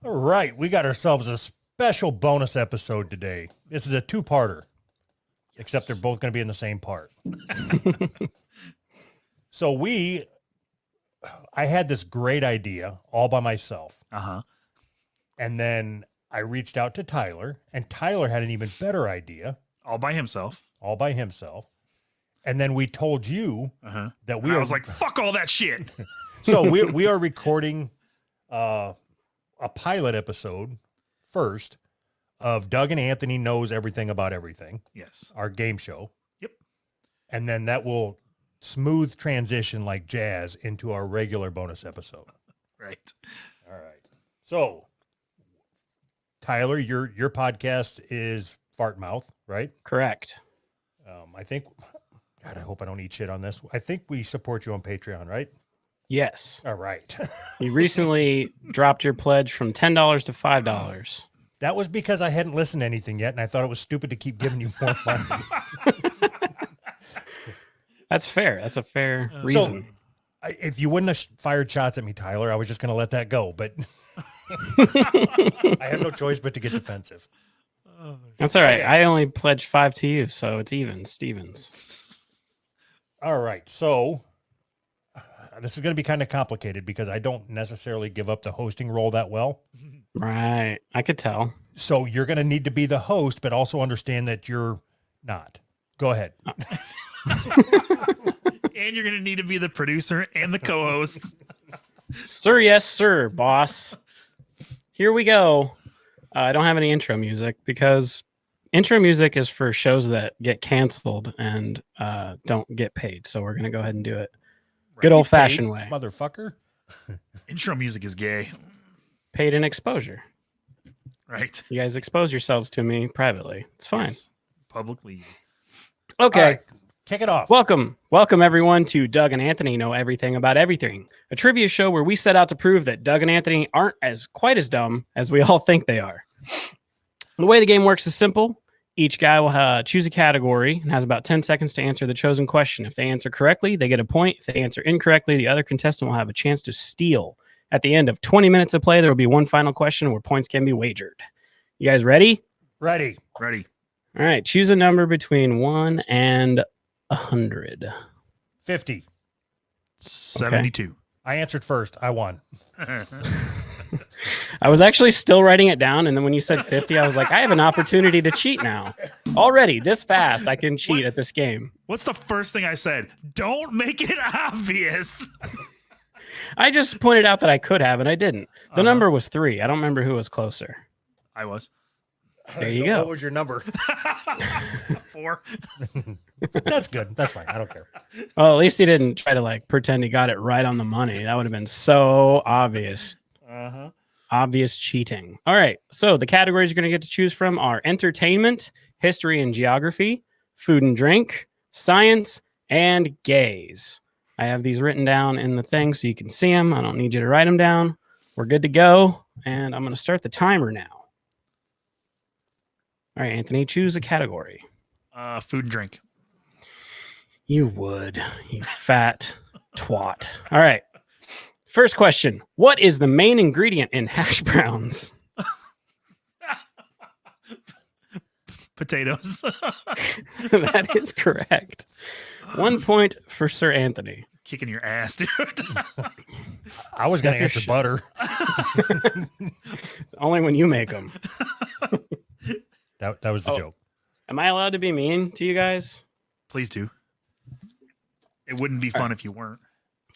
All right, we got ourselves a special bonus episode today. This is a two-parter, except they're both going to be in the same part. So I had this great idea all by myself. Uh-huh. And then I reached out to Tyler, and Tyler had an even better idea All by himself. all by himself. And then we told you Uh-huh. that we I are was like, fuck all that shit. so we are recording a pilot episode first of Doug and Anthony Knows Everything About Everything, Yes. our game show. Yep. And then that will smooth transition like jazz into our regular bonus episode. Right. All right. So, Tyler, your podcast is Fart Mouth, right? Correct. I think, God, I hope I don't eat shit on this. I think we support you on Patreon, right? Yes. All right. You recently dropped your pledge from $10 to $5. That was because I hadn't listened to anything yet, and I thought it was stupid to keep giving you more money. That's fair. That's a fair reason. If you wouldn't have fired shots at me, Tyler, I was just going to let that go. But I have no choice but to get defensive. That's all right. Okay. I only pledged 5 to you, so it's even, Stevens. All right. So this is going to be kind of complicated because I don't necessarily give up the hosting role that well. Right. I could tell. So you're going to need to be the host, but also understand that you're not. Go ahead. And you're going to need to be the producer and the co-host. Sir, yes, sir, boss. Here we go. I don't have any intro music because intro music is for shows that get canceled and don't get paid. So we're going to go ahead and do it. Good old fashioned way. Motherfucker. Intro music is gay. Paid in exposure. Right. You guys expose yourselves to me privately. It's fine. Yes. Publicly. Okay. All right, kick it off. Welcome everyone to Doug and Anthony Know Everything About Everything, a trivia show where we set out to prove that Doug and Anthony aren't quite as dumb as we all think they are. The way the game works is simple. Each guy will choose a category and has about 10 seconds to answer the chosen question. If they answer correctly, they get a point. If they answer incorrectly, the other contestant will have a chance to steal. At the end of 20 minutes of play, there will be one final question where points can be wagered. You guys ready? Ready. Ready. All right. Choose a number between 1 and 100. 50. 72. I answered first. I won. I was actually still writing it down, and then when you said 50, I was like, I have an opportunity to cheat now. Already, this fast, I can cheat at this game. What's the first thing I said? Don't make it obvious. I just pointed out that I could have, and I didn't. The number was 3. I don't remember who was closer. I was. There you go. What was your number? 4. That's good. That's fine. I don't care. Well, at least he didn't try to pretend he got it right on the money. That would have been so obvious. Uh-huh. Obvious cheating. All right. So the categories you're going to get to choose from are entertainment, history and geography, food and drink, science, and gays. I have these written down in the thing so you can see them. I don't need you to write them down. We're good to go. And I'm going to start the timer now. All right, Anthony, choose a category. Food and drink. You would, you fat twat. All right. First question. What is the main ingredient in hash browns? Potatoes. That is correct. 1 point for Sir Anthony. Kicking your ass, dude. I was going to answer butter. Only when you make them. That was the joke. Am I allowed to be mean to you guys? Please do. It wouldn't be fun if you weren't.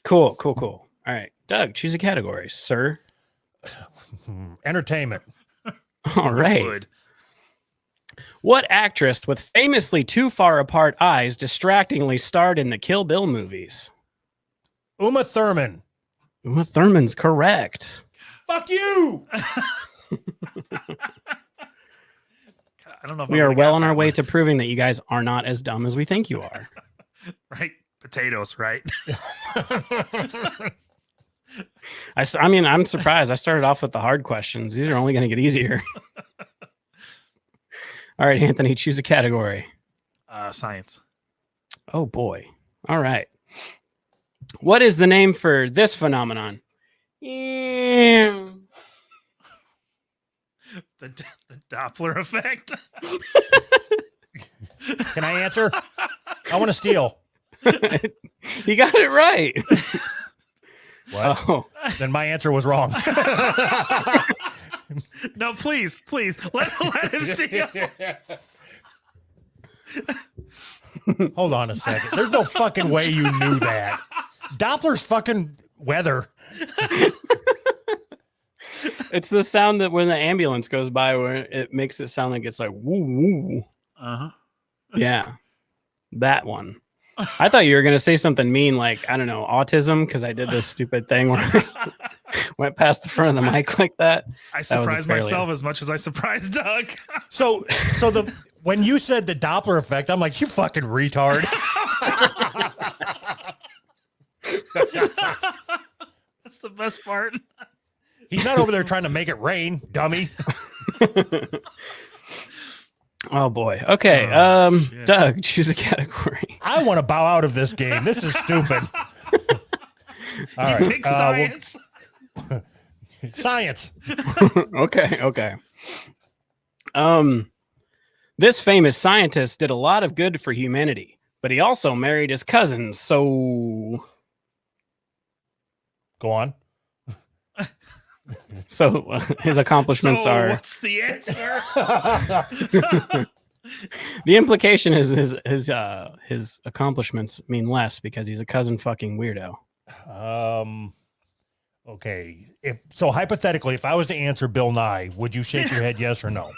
Cool. All right. Doug, choose a category, sir. Entertainment. All right. Would. What actress with famously too far apart eyes distractingly starred in the Kill Bill movies? Uma Thurman. Uma Thurman's correct. Fuck you. I don't know if We are well on our way to proving that you guys are not as dumb as we think you are. Right. Potatoes, right? I mean, I'm surprised. I started off with the hard questions. These are only going to get easier. All right, Anthony, choose a category. Science. Oh, boy. All right. What is the name for this phenomenon? The Doppler effect. Can I answer? I want to steal. You got it right. What? Oh, Then my answer was wrong. No, please, let him steal. Hold on a second. There's no fucking way you knew that. Doppler's fucking weather. it's the sound that when the ambulance goes by, where it makes it sound like it's like woo woo. Uh-huh. Yeah, that one. I thought you were gonna say something mean, like I don't know, autism, because I did this stupid thing where I went past the front of the mic like that. I surprised fairly- myself as much as I surprised Doug. So when you said the Doppler effect, I'm like, you fucking retard. That's the best part. He's not over there trying to make it rain, dummy. Oh boy. Okay. shit. Doug, choose a category. I want to bow out of this game. This is stupid. All right. Pick science. Science. Okay. This famous scientist did a lot of good for humanity, but he also married his cousins. So his accomplishments So are. what's the answer? The implication is his accomplishments mean less because he's a cousin fucking weirdo. Okay. So hypothetically, if I was to answer Bill Nye, would you shake your head yes or no?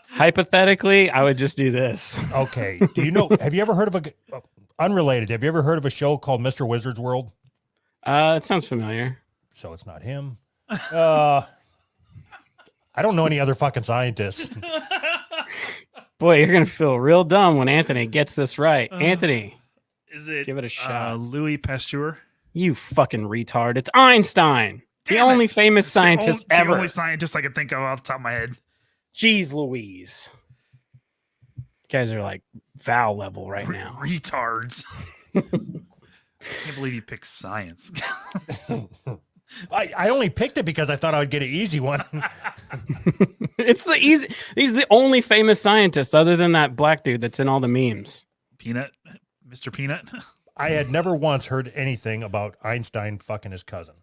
Hypothetically, I would just do this. Okay. Do you know? Have you ever heard of unrelated? Have you ever heard of a show called Mr. Wizard's World? It sounds familiar. So it's not him. I don't know any other fucking scientists. Boy, you're gonna feel real dumb when Anthony gets this right. Anthony, Is it? give it a shot. Louis Pasteur. You fucking retard. It's Einstein. The Damn only it. famous It's the scientist the ever. only scientist I could think of off the top of my head. Jeez Louise. You guys are like Val level right now. Retards. Can't believe you picked science. I only picked it because I thought I would get an easy one. It's the easy. He's the only famous scientist other than that black dude that's in all the memes. Peanut, Mr. Peanut. I had never once heard anything about Einstein fucking his cousin.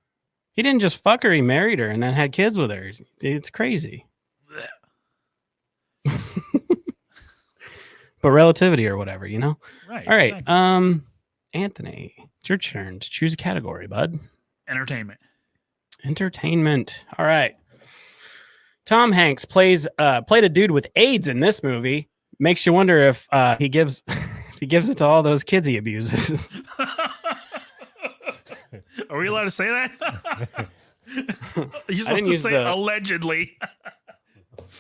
He didn't just fuck her, he married her and then had kids with her. It's crazy. But relativity or whatever, you know? Right. All right. exactly. Anthony, it's your turn to choose a category, bud. Entertainment. Entertainment. All right. Tom Hanks played a dude with AIDS in this movie. Makes you wonder if he gives it to all those kids he abuses. Are we allowed to say that? You're supposed didn't to use say the- allegedly.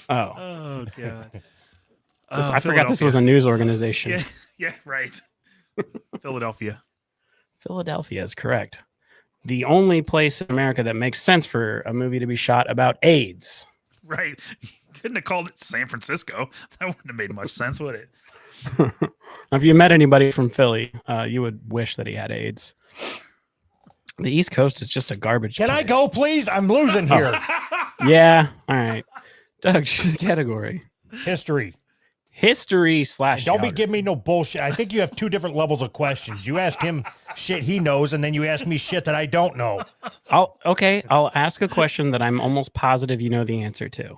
Oh, Oh god. I forgot this was a news organization. Yeah, right. Philadelphia. Philadelphia is correct. The only place in America that makes sense for a movie to be shot about AIDS. Right. You couldn't have called it San Francisco. That wouldn't have made much sense, would it? If you met anybody from Philly, you would wish that he had AIDS. The East Coast is just a garbage Can I place. go, please? I'm losing here. Yeah. All right. Doug, choose a category. History. History / And don't be geography. giving me no bullshit. I think you have two different levels of questions. You ask him shit he knows, and then you ask me shit that I don't know. I'll ask a question that I'm almost positive you know the answer to.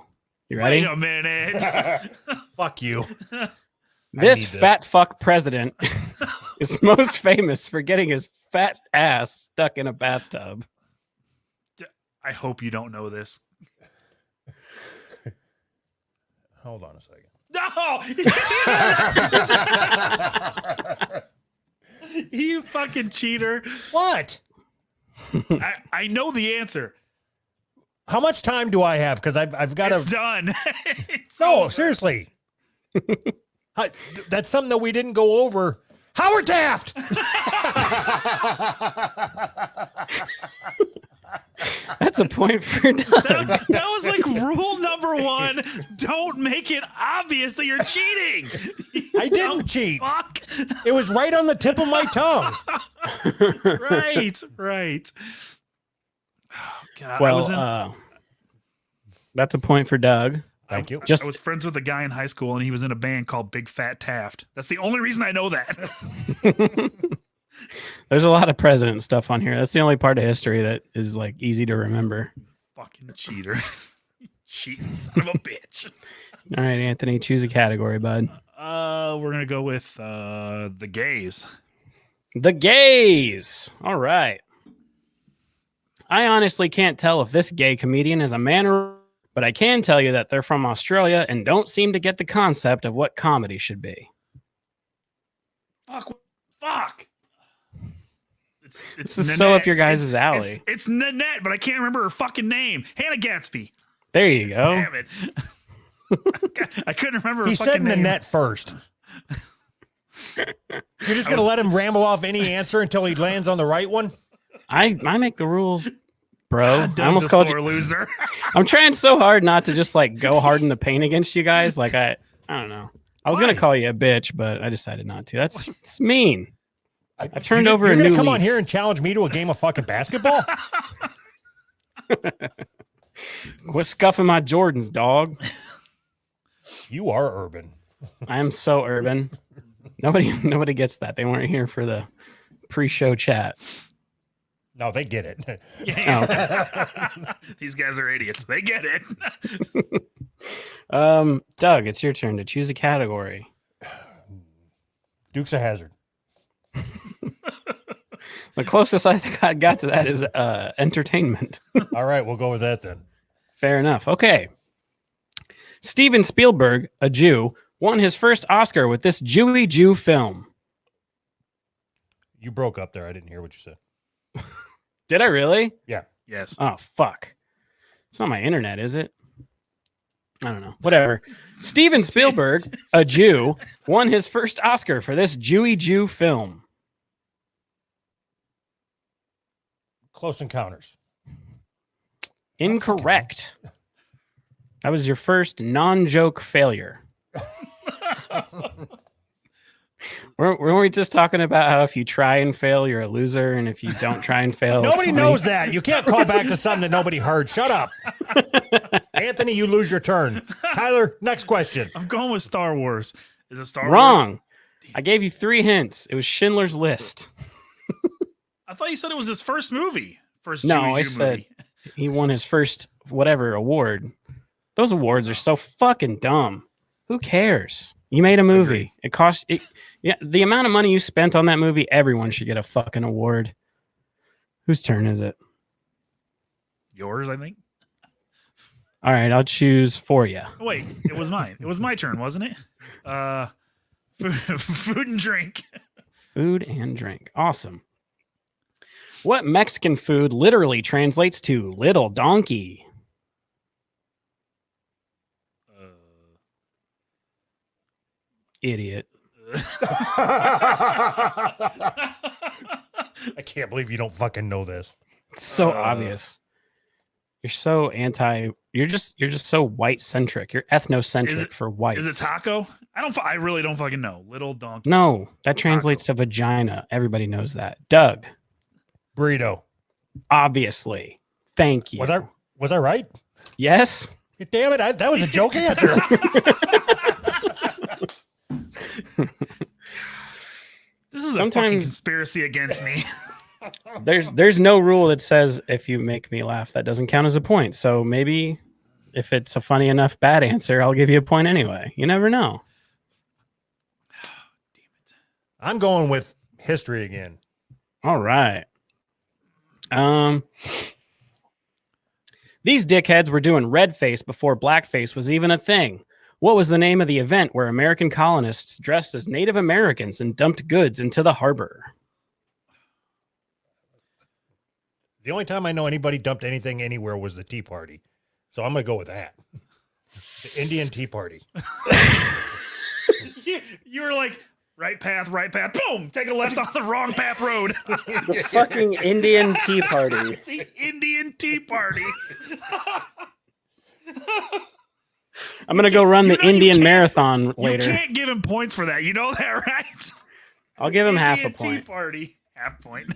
You ready? Wait a minute. Fuck you. This need this. fat fuck president is most famous for getting his fat ass stuck in a bathtub. I hope you don't know this. Hold on a second. No! You fucking cheater. What? I know the answer. How much time do I have? Because I've got It's to. done. It's No, over. seriously. That's something that we didn't go over. Howard Taft. That's a point for Doug. That was like rule number 1. Don't make it obvious that you're cheating. I didn't cheat. Fuck. It was right on the tip of my tongue. Right. Oh, God. I Well, was in, That's a point for Doug. Thank you. Just I was friends with a guy in high school, and he was in a band called Big Fat Taft. That's the only reason I know that. there's a lot of president stuff on here. That's the only part of history that is like easy to remember. Fucking cheater. Cheating son of a bitch. All right, Anthony, choose a category, bud. We're gonna go with the gays. The gays. All right. I honestly can't tell if this gay comedian is a man or, but I can tell you that they're from Australia and don't seem to get the concept of what comedy should be. Fuck. This is so up your guys' alley. It's Nanette, but I can't remember her fucking name. Hannah Gatsby. There you go. Damn it. I couldn't remember her He fucking said name. Nanette first. You're just gonna let him ramble off any answer until he lands on the right one? I make the rules, bro. I Doug's almost a called sore you. loser. I'm trying so hard not to just like go hard in the paint against you guys. Like I don't know. I was gonna Why? call you a bitch, but I decided not to. It's mean. I've turned You're over a gonna new come on leaf. here and challenge me to a game of fucking basketball? Quit scuffing my Jordans, dog. You are urban. I am so urban. Nobody gets that. They weren't here for the pre-show chat. No, they get it. Oh, These guys are idiots. They get it. Doug, it's your turn to choose a category. Duke's a hazard. The closest I think I got to that is entertainment. All right, we'll go with that then. Fair enough. Okay. Steven Spielberg, a Jew, won his first Oscar with this Jewy Jew film. You broke up there. I didn't hear what you said. Did I really? Yes. Oh, fuck. It's not my internet, is it? I don't know. Whatever. Steven Spielberg, a Jew, won his first Oscar for this Jewy Jew film. Close Encounters. Incorrect. That was your first non-joke failure. Weren't we just talking about how if you try and fail, you're a loser, and if you don't try and fail, it's Nobody funny? knows that. You can't call back to something that nobody heard. Shut up. Anthony, you lose your turn. Tyler, next question. I'm going with Star Wars. Is it Star Wars? Wrong. I gave you 3 hints. It was Schindler's List. I thought you said it was his first movie. First No, Jewish I Jew said movie. he won his first whatever award. Those awards are so fucking dumb. Who cares? You made a movie. Agreed. It cost it. Yeah, the amount of money you spent on that movie, everyone should get a fucking award. Whose turn is it? Yours, I think. All right, I'll choose for you. Oh, wait, it was mine. It was my turn, wasn't it? Food and drink. Food and drink. Awesome. What Mexican food literally translates to little donkey? Idiot. I can't believe you don't fucking know this. It's so obvious. You're so you're just so white centric. You're ethnocentric for whites. Is it taco? I really don't fucking know. Little donkey. No, that translates to vagina. Everybody knows that. Doug, Burrito. obviously. Thank you. Was I right? Yes. Damn it, that was a joke answer. This is a fucking Sometimes- conspiracy against me. There's no rule that says if you make me laugh, that doesn't count as a point. So maybe if it's a funny enough bad answer, I'll give you a point anyway. You never know. I'm going with history again. All right. These dickheads were doing red face before blackface was even a thing. What was the name of the event where American colonists dressed as Native Americans and dumped goods into the harbor? The only time I know anybody dumped anything anywhere was the Tea Party. So I'm going to go with that. The Indian Tea Party. You were like, right path, boom, take a left off the wrong path road. The fucking Indian Tea Party. The Indian Tea Party. I'm going to go run You the know you Indian can't- Marathon You later. can't give him points for that. You know that, right? I'll give him half a Indian Tea point. Party. Half point.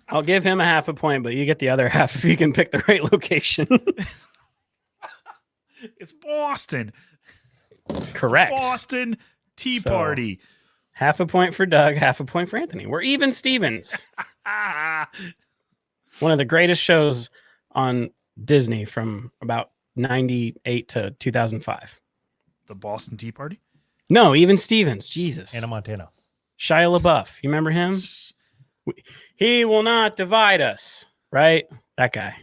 I'll give him a half a point, but you get the other half if you can pick the right location. It's Boston. Correct. Boston Tea So- Party. Half a point for Doug, half a point for Anthony. We're even Stevens. Ah, One of the greatest shows on Disney from about 98 to 2005. the Boston Tea Party. No, even Stevens. Jesus. Hannah Montana. Shia LaBeouf. You remember him? He will not divide us. Right? That guy.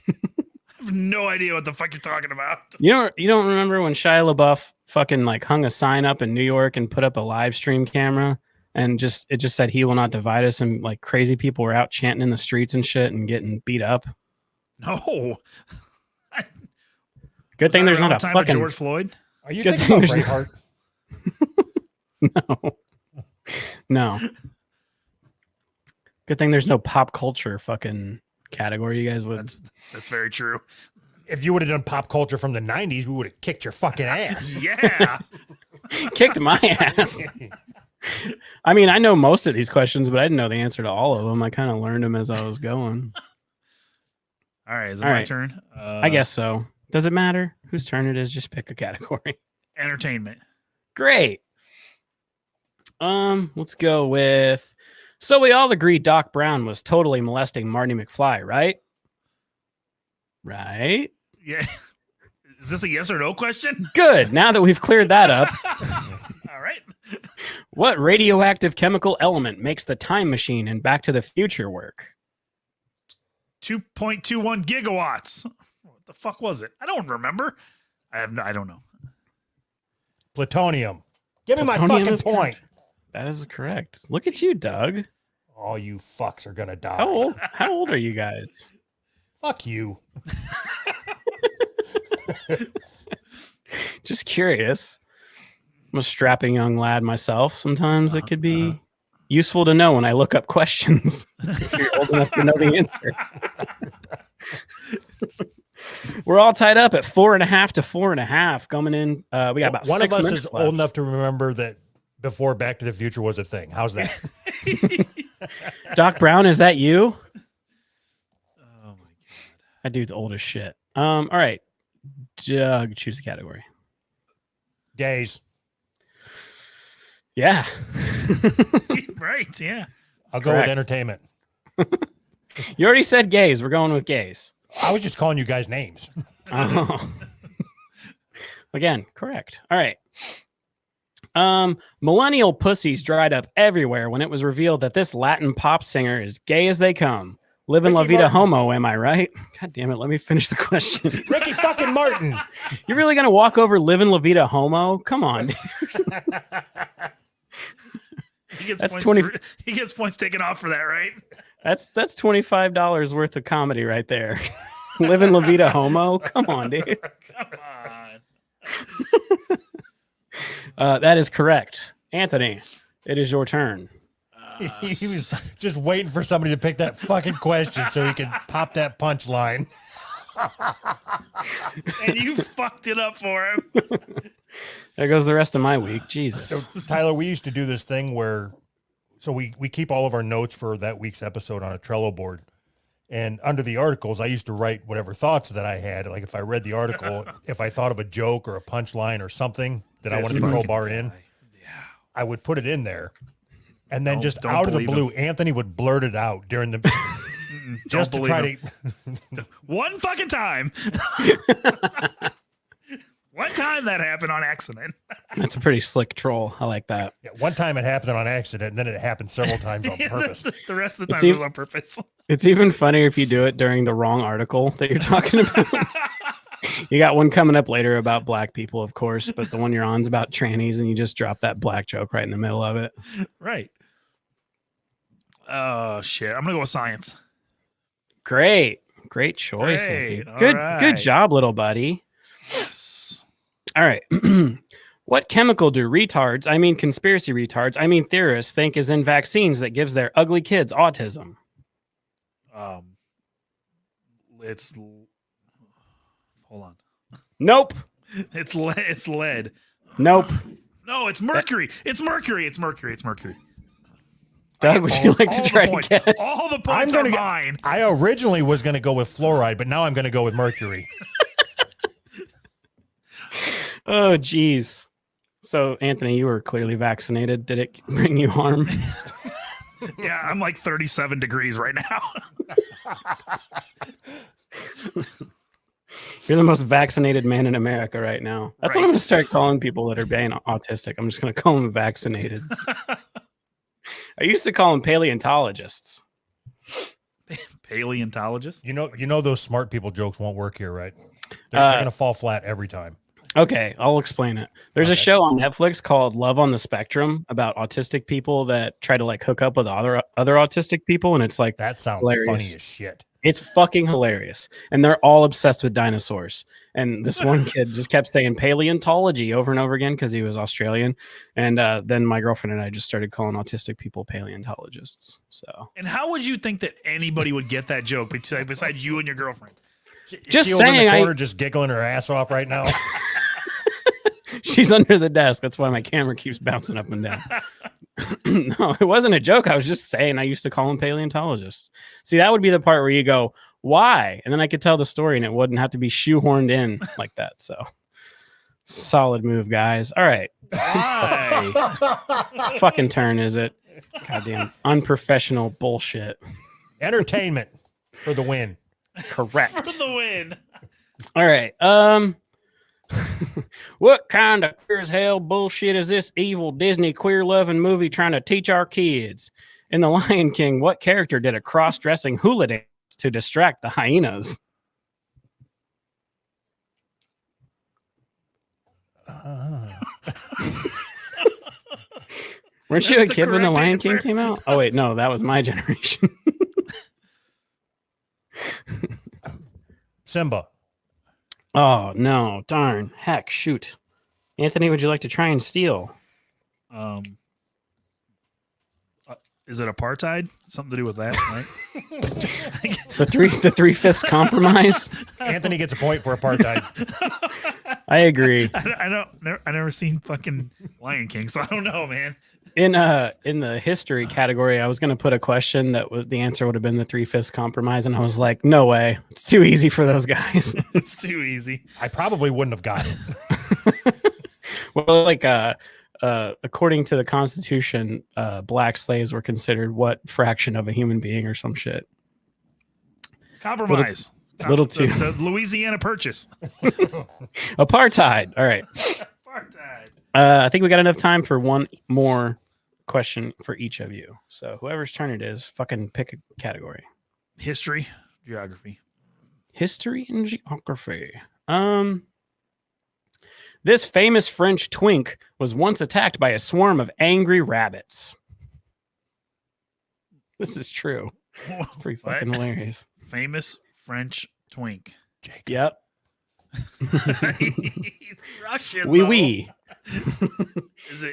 I have no idea what the fuck you're talking about. You don't remember when Shia LaBeouf fucking like hung a sign up in New York and put up a live stream camera and it just said he will not divide us, and like crazy people were out chanting in the streets and shit and getting beat up. No. Good thing there's not a time of fucking George Floyd. Are you Good thinking thing about there's- Braveheart? no. Good thing there's no pop culture fucking category. You guys would That's very true. If you would have done pop culture from the 90s, we would have kicked your fucking ass. Yeah. kicked my ass. I mean, I know most of these questions, but I didn't know the answer to all of them. I kind of learned them as I was going. All right. Is it All my right. turn? I guess so. Does it matter whose turn it is? Just pick a category. Entertainment. Great. Let's go with. So we all agree Doc Brown was totally molesting Marty McFly, right? Right. Yeah. Is this a yes or no question? Good. Now that we've cleared that up, All right. what radioactive chemical element makes the time machine in Back to the Future work? 2.21 gigawatts. What the fuck was it? I don't remember. I don't know. Plutonium. Give me my Plutonium fucking is point. correct. That is correct. Look at you, Doug. All you fucks are gonna die. How old are you guys? Fuck you. Just curious. I'm a strapping young lad myself. Sometimes it could be useful to know when I look up questions if you're old enough to know the answer. We're all tied up at 4.5 to 4.5 coming in. We got about One 6 of us minutes is left. old enough to remember that before Back to the Future was a thing. How's that? Doc Brown, is that you? Oh my god. That dude's old as shit. All right. Doug, choose a category. Gays. Yeah. Right. Yeah. I'll go Correct. with entertainment. You already said gays. We're going with gays. I was just calling you guys names. Oh. Again, correct. All right. Millennial pussies dried up everywhere when it was revealed that this Latin pop singer is gay as they come. Living La Ricky Vida Martin. Homo, am I right? God damn it, let me finish the question. Ricky fucking Martin. You're really gonna walk over Living La Vida Homo? Come on. He gets That's points 20 he gets points taken off for that, right? That's $25 worth of comedy right there. Living La Vida Homo? Come on, dude. Come on. That is correct. Anthony, it is your turn. He was just waiting for somebody to pick that fucking question so he could pop that punchline. And you fucked it up for him. There goes the rest of my week. Jesus. So Tyler, we used to do this thing where we keep all of our notes for that week's episode on a Trello board. And under the articles, I used to write whatever thoughts that I had. Like if I read the article, if I thought of a joke or a punchline or something that I This wanted to fucking crowbar in, I would put it in there. And then just Don't out of the believe blue, Anthony would blurt it out during the just to believe try him. to One fucking time. One time that happened on accident. That's a pretty slick troll. I like that. Yeah, one time it happened on accident, and then it happened several times on purpose. The rest of the It's time it even- was on purpose. It's even funnier if you do it during the wrong article that you're talking about. You got one coming up later about black people, of course, but the one you're on is about trannies, and you just drop that black joke right in the middle of it. Right. Oh shit. I'm gonna go with science. Great choice, Great. Anthony. All Good right. job, little buddy. Yes. All right. What chemical do conspiracy retards, theorists think is in vaccines that gives their ugly kids autism? It's hold on. Nope. It's lead. Nope. No, it's mercury. It's mercury. It's mercury. It's mercury. Doug, would you like to the try to points. guess? All the points are mine. I originally was going to go with fluoride, but now I'm going to go with mercury. Oh, geez. So, Anthony, you were clearly vaccinated. Did it bring you harm? Yeah, I'm like 37 degrees right now. You're the most vaccinated man in America right now. That's what I'm Right. going to start calling people that are being autistic. I'm just going to call them vaccinated. I used to call them paleontologists. Paleontologist. You know those smart people jokes won't work here, right? They're gonna fall flat every time. Okay, I'll explain it. There's a Okay. show on Netflix called Love on the Spectrum about autistic people that try to like hook up with other autistic people, and it's like That sounds Hilarious. funny as shit. it's fucking hilarious. And they're all obsessed with dinosaurs. And this one kid just kept saying paleontology over and over again because he was Australian. And then my girlfriend and I just started calling autistic people paleontologists. So And how would you think that anybody would get that joke besides you and your girlfriend? Is Just she over in saying, the corner just giggling her ass off right now. she's under the desk. That's why my camera keeps bouncing up and down. No, it wasn't a joke. I was just saying I used to call them paleontologists. See, that would be the part where you go, why? And then I could tell the story and it wouldn't have to be shoehorned in like that. So solid move, guys. All right. Why? Fucking turn, is it? Goddamn unprofessional bullshit. Entertainment for the win. Correct. For the win. All right. What kind of queer as hell bullshit is this evil Disney queer loving movie trying to teach our kids? In The Lion King, what character did a cross dressing hula dance to distract the hyenas? Weren't you a That's the kid when The correct Lion King answer. came out? Oh wait, no, that was my generation. Simba. Oh no, darn, heck, shoot. Anthony, would you like to try and steal? Is it apartheid? Something to do with that, right? The three-fifths compromise? Anthony gets a point for apartheid. I agree. I never seen fucking Lion King, so I don't know, man. In the history category, I was going to put a question that was the answer would have been the three-fifths compromise, and I was like, no way, it's too easy for those guys. It's too easy. I probably wouldn't have gotten it. Well, like according to the Constitution, black slaves were considered what fraction of a human being or some shit. Compromise. Little too The Louisiana Purchase. apartheid. All right. Apartheid. I think we got enough time for one more question for each of you. So whoever's turn it is, fucking pick a category. History, geography. History and geography. This famous French twink was once attacked by a swarm of angry rabbits. This is true. It's pretty What? fucking hilarious. Famous French twink. Jacob. Yep. It's Russian. Wee though. wee. Is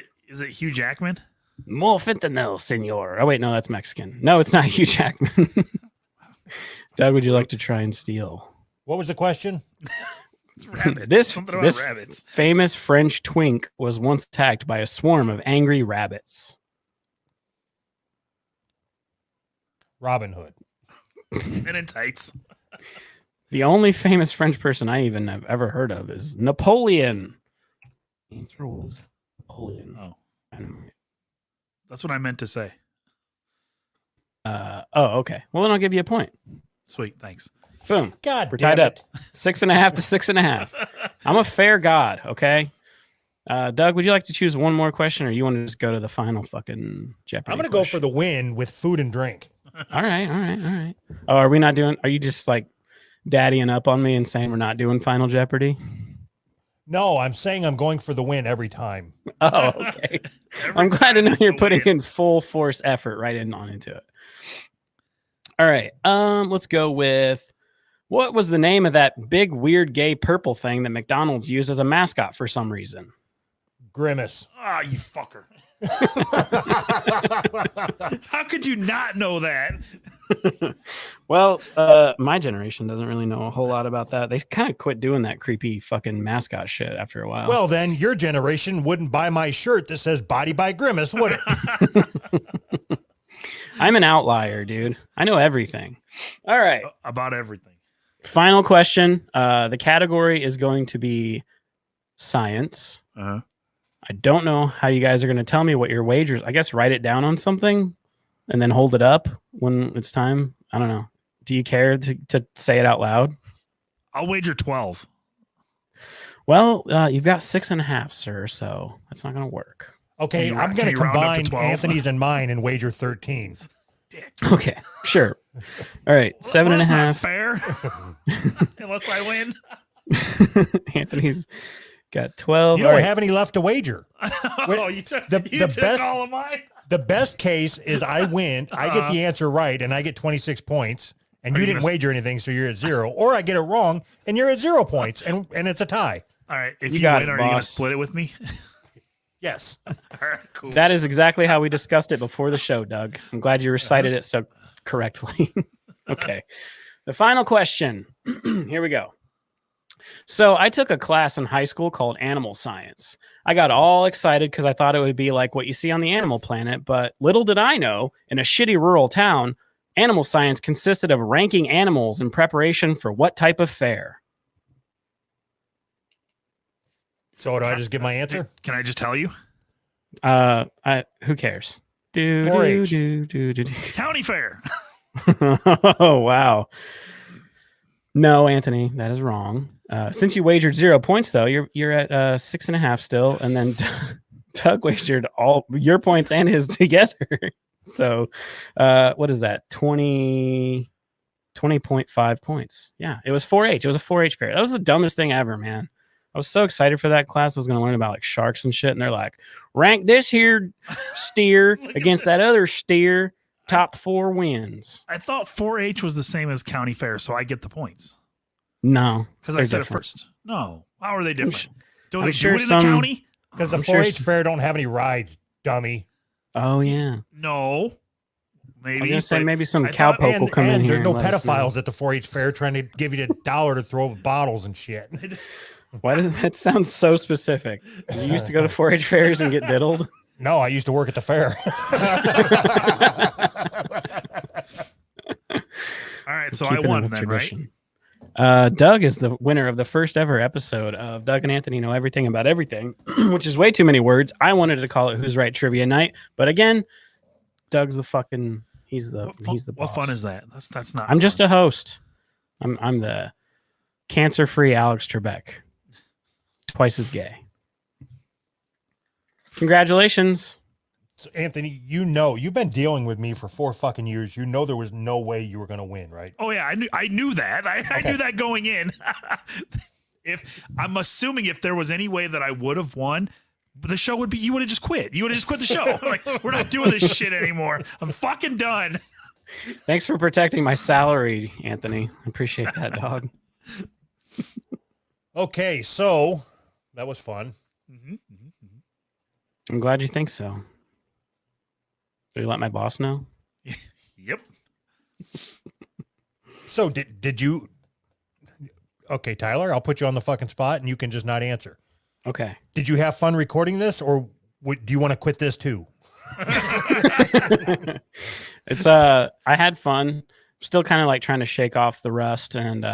it Hugh Jackman? More fentanyl, senor. Oh, wait, no, that's Mexican. No, it's not Hugh Jackman. Doug, would you like to try and steal? What was the question? It's rabbits. This, Something about this rabbits. famous French twink was once attacked by a swarm of angry rabbits. Robin Hood. And in tights. The only famous French person I even have ever heard of is Napoleon. Answer was Napoleon. Oh, I don't know. that's what I meant to say. Oh, okay. Well, then I'll give you a point. Sweet, thanks. Boom. God We're damn tied up. it. 6.5 to 6.5. I'm a fair god, okay? Doug, would you like to choose one more question or you want to just go to the final fucking Jeopardy? I'm going to go for the win with food and drink. All right. Oh, are we not doing, are you just like daddying up on me and saying we're not doing Final Jeopardy? No, I'm saying I'm going for the win every time. Oh, okay. Every I'm glad to time know is you're the putting win. in full force effort right into it. All right. Let's go with what was the name of that big weird gay purple thing that McDonald's used as a mascot for some reason? Grimace. Ah, you fucker. How could you not know that? Well, my generation doesn't really know a whole lot about that. They kind of quit doing that creepy fucking mascot shit after a while. Well, then your generation wouldn't buy my shirt that says Body by Grimace, would it? I'm an outlier, dude. I know everything. All right. About everything. Final question. The category is going to be science. Uh-huh. I don't know how you guys are going to tell me what your wagers. I guess write it down on something and then hold it up when it's time. I don't know. Do you care to say it out loud? I'll wager 12. Well, you've got 6.5, sir. So that's not going to work. Okay, Can you I'm ra- going to can you round up to combine 12? Anthony's and mine and wager 13. Okay, sure. All right, Well, that's not 7.5. fair. Unless I win. Anthony's got 12. You All don't right. have any left to wager. Oh, you took the best- all of mine. The best case is I win, I get the answer right, and I get 26 points, and Are you you didn't gonna- wager anything, so you're at 0. Or I get it wrong, and you're at 0 points, and it's a tie. All right. If You you, got win, it, are you going to boss. split it with me? Yes. All right, cool. That is exactly how we discussed it before the show, Doug. I'm glad you recited it so correctly. Okay. The final question. Here we go. So I took a class in high school called animal science. I got all excited because I thought it would be like what you see on the Animal Planet, but little did I know, in a shitty rural town, animal science consisted of ranking animals in preparation for what type of fair? So do I just give my answer? Can I just tell you? Who cares? Do, 4-H. do. County fair. Oh, wow. No, Anthony, that is wrong. Since you wagered 0 points, though, you're at 6.5 still, and then Doug wagered all your points and his together. So, what is that? 20.5 points. Yeah, it was 4-H. It was a 4-H fair. That was the dumbest thing ever, man. I was so excited for that class. I was going to learn about like sharks and shit, and they're like, rank this here steer Look at against that other steer. Top 4 wins. I thought 4-H was the same as county fair, so I get the points. No, Because I they're said different. it first. No. How are they different? sh- Do I'm they sure do it in the some- county? Because the I'm sure 4-H fair don't have any rides, dummy. Oh yeah. No. Maybe. I was gonna say but maybe some I thought- cowpoke will come in here. there's no and let us know. pedophiles at the 4-H fair trying to give you $1 to throw bottles and shit. Why does that sound so specific? You used to go to 4-H fairs and get diddled. No, I used to work at the fair. All right, so I Keeping it won with then, right? tradition. Doug is the winner of the first ever episode of Doug and Anthony Know Everything About Everything, which is way too many words. I wanted to call it Who's Right Trivia Night, but again, Doug's the fucking he's the boss. What fun is that? That's not. I'm just fun. a host. I'm the cancer-free Alex Trebek, twice as gay. Congratulations. So, Anthony, you've been dealing with me for 4 fucking years. You know there was no way you were going to win, right? Oh yeah, I knew that. I knew that going in. If I'm assuming if there was any way that I would have won, the show would be you would have just quit. You would have just quit the show. Like, we're not doing this shit anymore. I'm fucking done. Thanks for protecting my salary, Anthony. I appreciate that, dog. Okay, so that was fun. I'm glad you think so. Will you let my boss know? Yep. So did you? Okay, Tyler, I'll put you on the fucking spot, and you can just not answer. Okay. Did you have fun recording this, or do you want to quit this too? It's I had fun. Still kind of like trying to shake off the rust and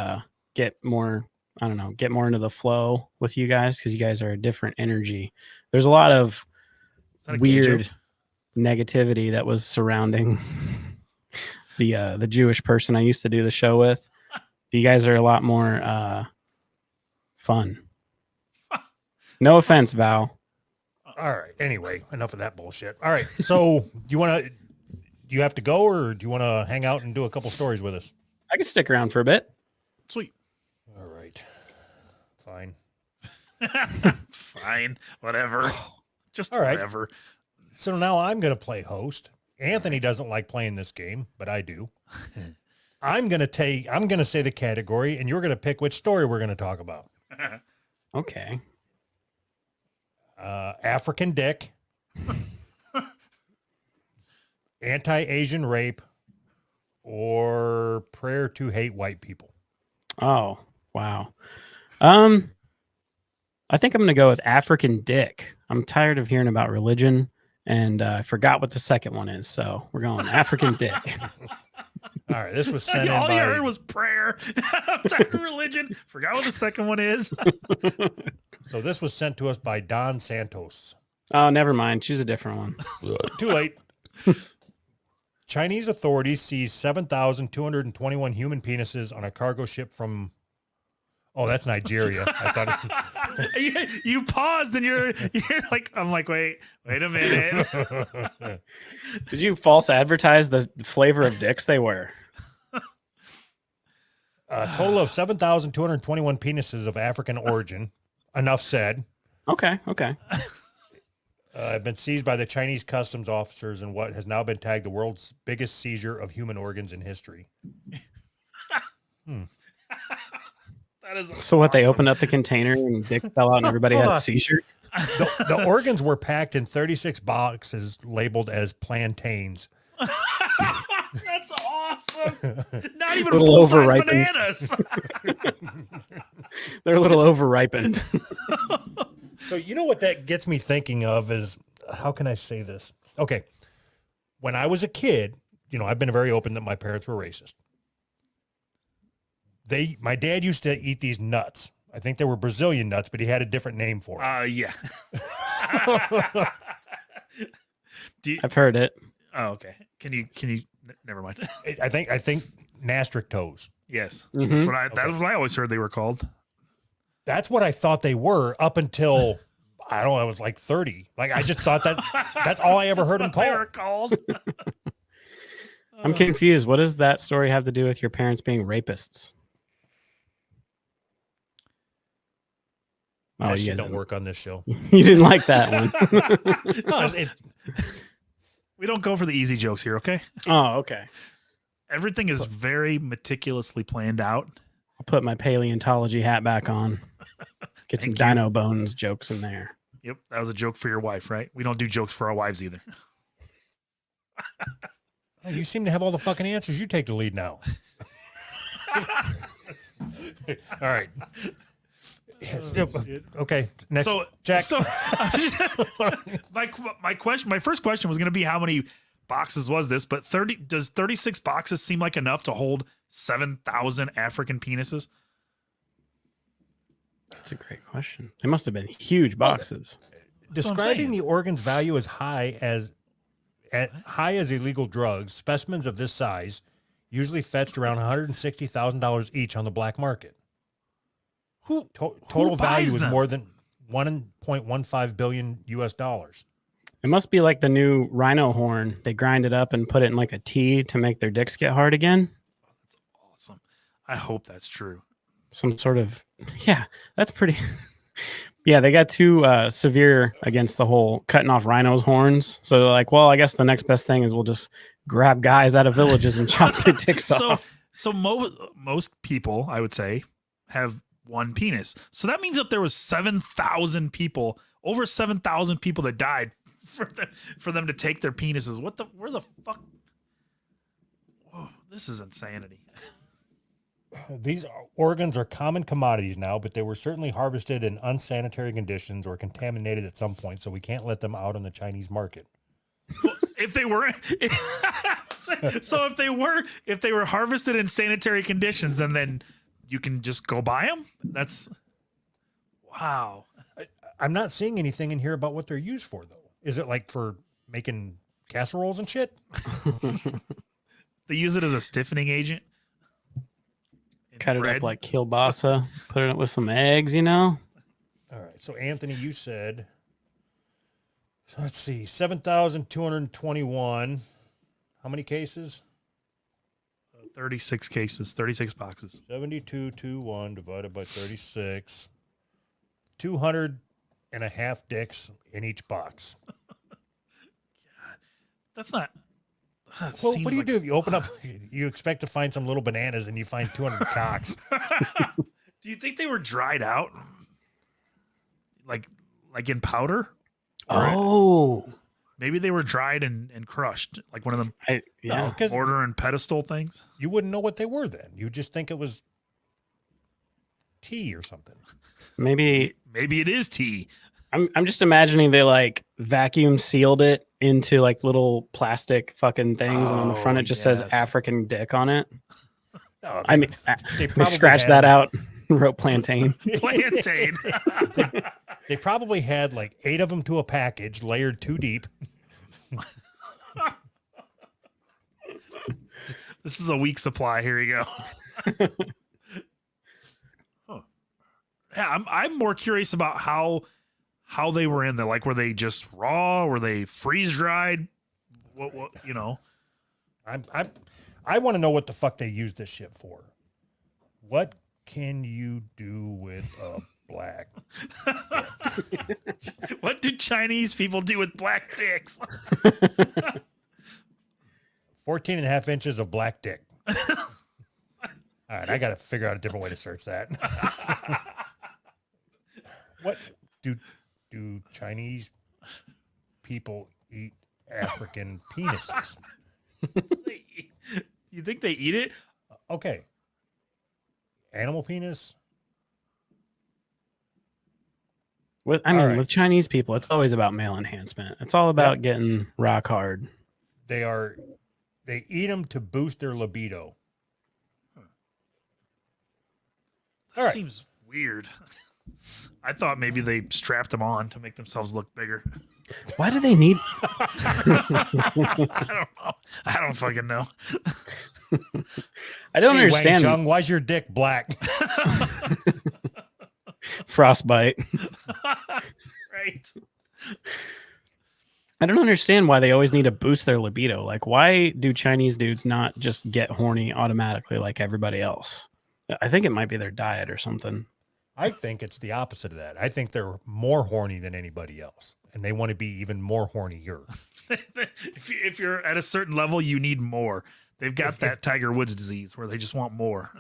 get more, I don't know, get more into the flow with you guys because you guys are a different energy. There's a lot of Is that a gay weird joke? negativity that was surrounding the Jewish person I used to do the show with. You guys are a lot more fun. No offense, Val. All right. Anyway, enough of that bullshit. All right. So do you have to go, or do you want to hang out and do a couple stories with us? I can stick around for a bit. Sweet. All right. Fine. Fine. Whatever. Just All right. whatever. So now I'm going to play host. Anthony doesn't like playing this game, but I do. I'm going to say the category, and you're going to pick which story we're going to talk about. Okay. African dick, anti-Asian rape, or prayer to hate white people. Oh, wow. I think I'm going to go with African dick. I'm tired of hearing about religion, and I forgot what the second one is. So we're going African dick. All right, this was sent in All you by heard was prayer. I'm tired of religion. Forgot what the second one is. So this was sent to us by Don Santos. Oh, never mind. Choose a different one. Too late. Chinese authorities seized 7,221 human penises on a cargo ship from. Oh, that's Nigeria. I thought. You paused and you're like, I'm like, wait a minute. Did you false advertise the flavor of dicks they were? A total of 7,221 penises of African origin. Enough said. Okay. Have been seized by the Chinese customs officers in what has now been tagged the world's biggest seizure of human organs in history. That is So what? They awesome. opened up the container and dick fell out and everybody Hold had on. a seizure. The organs were packed in 36 boxes labeled as plantains. That's awesome. Not even Little full size overripened. bananas. They're a little overripened. So you know what that gets me thinking of is, how can I say this? Okay. When I was a kid, I've been very open that my parents were racist. My dad used to eat these nuts. I think they were Brazilian nuts, but he had a different name for it. Yeah. Do you, I've heard it. oh, okay. Can you? Never mind. I think Nastric toes. Yes, Mhm. that's what I always heard they were called. That's what I thought they were up until I don't know, I was like 30. Like I just thought that's all I ever heard them That's what they were called. called. I'm confused. What does that story have to do with your parents being rapists? Oh, That you shit guys don't didn't- work on this show. You didn't like that one. No, it- We don't go for the easy jokes here, okay? Oh, okay. Everything is very meticulously planned out. I'll put my paleontology hat back on. Get some Thank you. dino bones jokes in there. Yep, that was a joke for your wife, right? We don't do jokes for our wives either. you seem to have all the fucking answers. You take the lead now. All right. Yes, okay. Next. So, Jack. So, my first question was going to be how many boxes was this? But 36 boxes seem like enough to hold 7,000 African penises? That's a great question. They must have been huge boxes. what I'm Describing saying. the organ's value as high as illegal drugs, specimens of this size usually fetched around $160,000 each on the black market. Who Total buys value is them? more than $1.15 billion US dollars. It must be like the new rhino horn. They grind it up and put it in like a tea to make their dicks get hard again. Awesome. I hope that's true. Some sort of, yeah, that's pretty. Yeah, they got too severe against the whole cutting off rhinos' horns. So they're like, well, I guess the next best thing is we'll just grab guys out of villages and chop their dicks off. So most people, I would say, have one penis. So that means that there was 7,000 people, over 7,000 people that died for them to take their penises. Where the fuck? Whoa, this is insanity. These organs are common commodities now, but they were certainly harvested in unsanitary conditions or contaminated at some point, so we can't let them out on the Chinese market. If they were so if they were harvested in sanitary conditions, then you can just go buy them. That's wow. I'm not seeing anything in here about what they're used for, though. Is it like for making casseroles and shit? They use it as a stiffening agent. In Cut it bread. up like kielbasa, put it with some eggs, you know? All right. So, Anthony, you said, so let's see, 7,221. How many cases? 36 cases, 36 boxes. 7221 divided by 36. 200 and a half dicks in each box. That's not. That Well, seems what do you like- do if you open up? You expect to find some little bananas and you find 200 cocks. Do you think they were dried out, like in powder? Oh, Maybe they were dried and crushed, like one of them yeah. Because mortar and pedestal things. you wouldn't know what they were then. You just think it was tea or something. Maybe Maybe it is tea. I'm just imagining they like vacuum sealed it into like little plastic fucking things, and on the front Oh, it just says yes. African dick on it. No, I mean, they they probably scratched had- that out, and wrote plantain. Plantain. They probably had like 8 of them to a package, layered 2 deep. This is a week supply. Here you go. Huh. Yeah, I'm more curious about how they were in there. Like, were they just raw? Were they freeze dried? What you know? I want to know what the fuck they use this shit for. What can you do with a black? What do Chinese people do with black dicks? 14 and a half inches of black dick. All right, I got to figure out a different way to search that. What do Chinese people eat African penises? You think they eat it? Okay. Animal penis? With All right. with Chinese people, it's always about male enhancement. It's all about getting rock hard. They eat them to boost their libido. That All right. seems weird. I thought maybe they strapped them on to make themselves look bigger. Why do they need? I don't know. I don't fucking know. I don't Hey, Wang understand. Chung, why's your dick black? Frostbite. Right. I don't understand why they always need to boost their libido. Like, why do Chinese dudes not just get horny automatically like everybody else? I think it might be their diet or something. I think it's the opposite of that. I think they're more horny than anybody else, and they want to be even more hornier. If you're at a certain level, you need more. They've got that Tiger Woods disease where they just want more.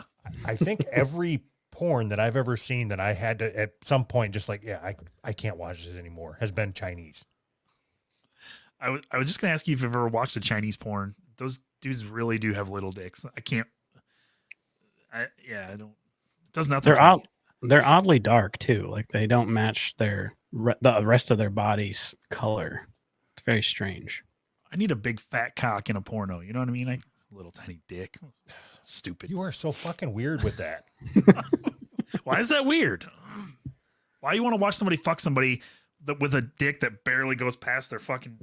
I think every porn that I've ever seen that I had to at some point just like, yeah, I can't watch this anymore has been Chinese. I was just gonna ask you if you've ever watched a Chinese porn. Those dudes really do have little dicks. I don't. It does nothing. They're oddly dark too. Like they don't match the rest of their body's color. It's very strange. I need a big fat cock in a porno. You know what I mean? Little tiny dick. Stupid. You are so fucking weird with that. Why is that weird? Why you want to watch somebody fuck somebody with a dick that barely goes past their fucking?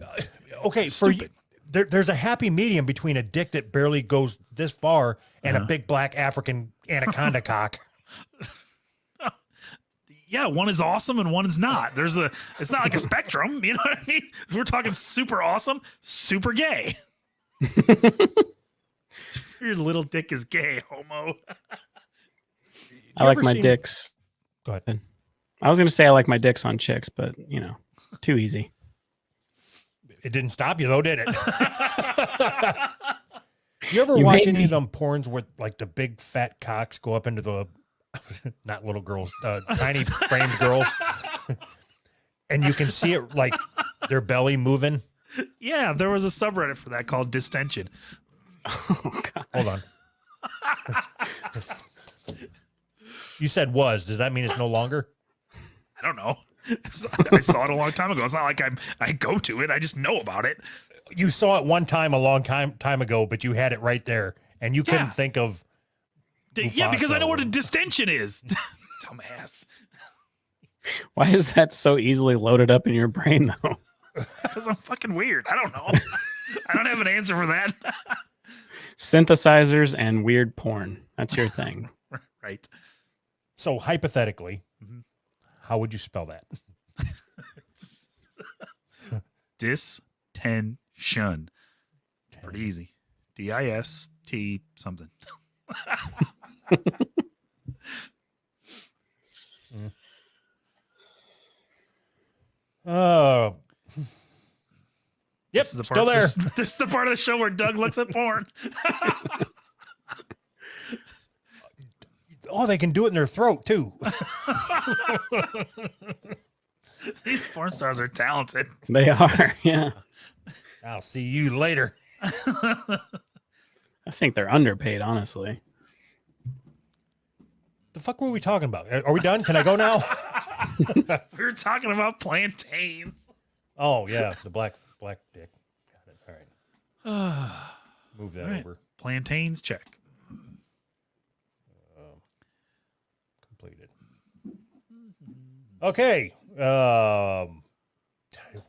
Okay, Stupid. there's a happy medium between a dick that barely goes this far and a big black African anaconda cock. Yeah, one is awesome and one is not. It's not like a spectrum. You know what I mean? We're talking super awesome, super gay. Your little dick is gay, homo. I like ever my seen- dicks. Go ahead. I was going to say I like my dicks on chicks, but too easy. It didn't stop you though, did it? You ever You watch made any me- of them porns where like the big fat cocks go up into the not little girls, tiny framed girls, and you can see it like their belly moving? Yeah, there was a subreddit for that called Distension. Oh, God. Hold on. You said was. Does that mean it's no longer? I don't know. I saw it a long time ago. It's not like I go to it. I just know about it. You saw it one time a long time ago, but you had it right there, and you couldn't Yeah. think of. Yeah, because I know what a Mufasa. distension is. Dumbass. Why is that so easily loaded up in your brain, though? Because I'm fucking weird. I don't know. I don't have an answer for that. Synthesizers and weird porn. That's your thing. Right. So hypothetically, Mhm. how would you spell that? Distension. Pretty easy. DIST something. Oh. Yep, This is the still part, there. This is the part of the show where Doug looks at porn. Oh, they can do it in their throat too. These porn stars are talented. They are. Yeah. I'll see you later. I think they're underpaid, honestly. The fuck were we talking about? Are we done? Can I go now? We were talking about plantains. Oh yeah, the black dick. Got it. All right. Move that All right. over. Plantains, check. Completed. Okay.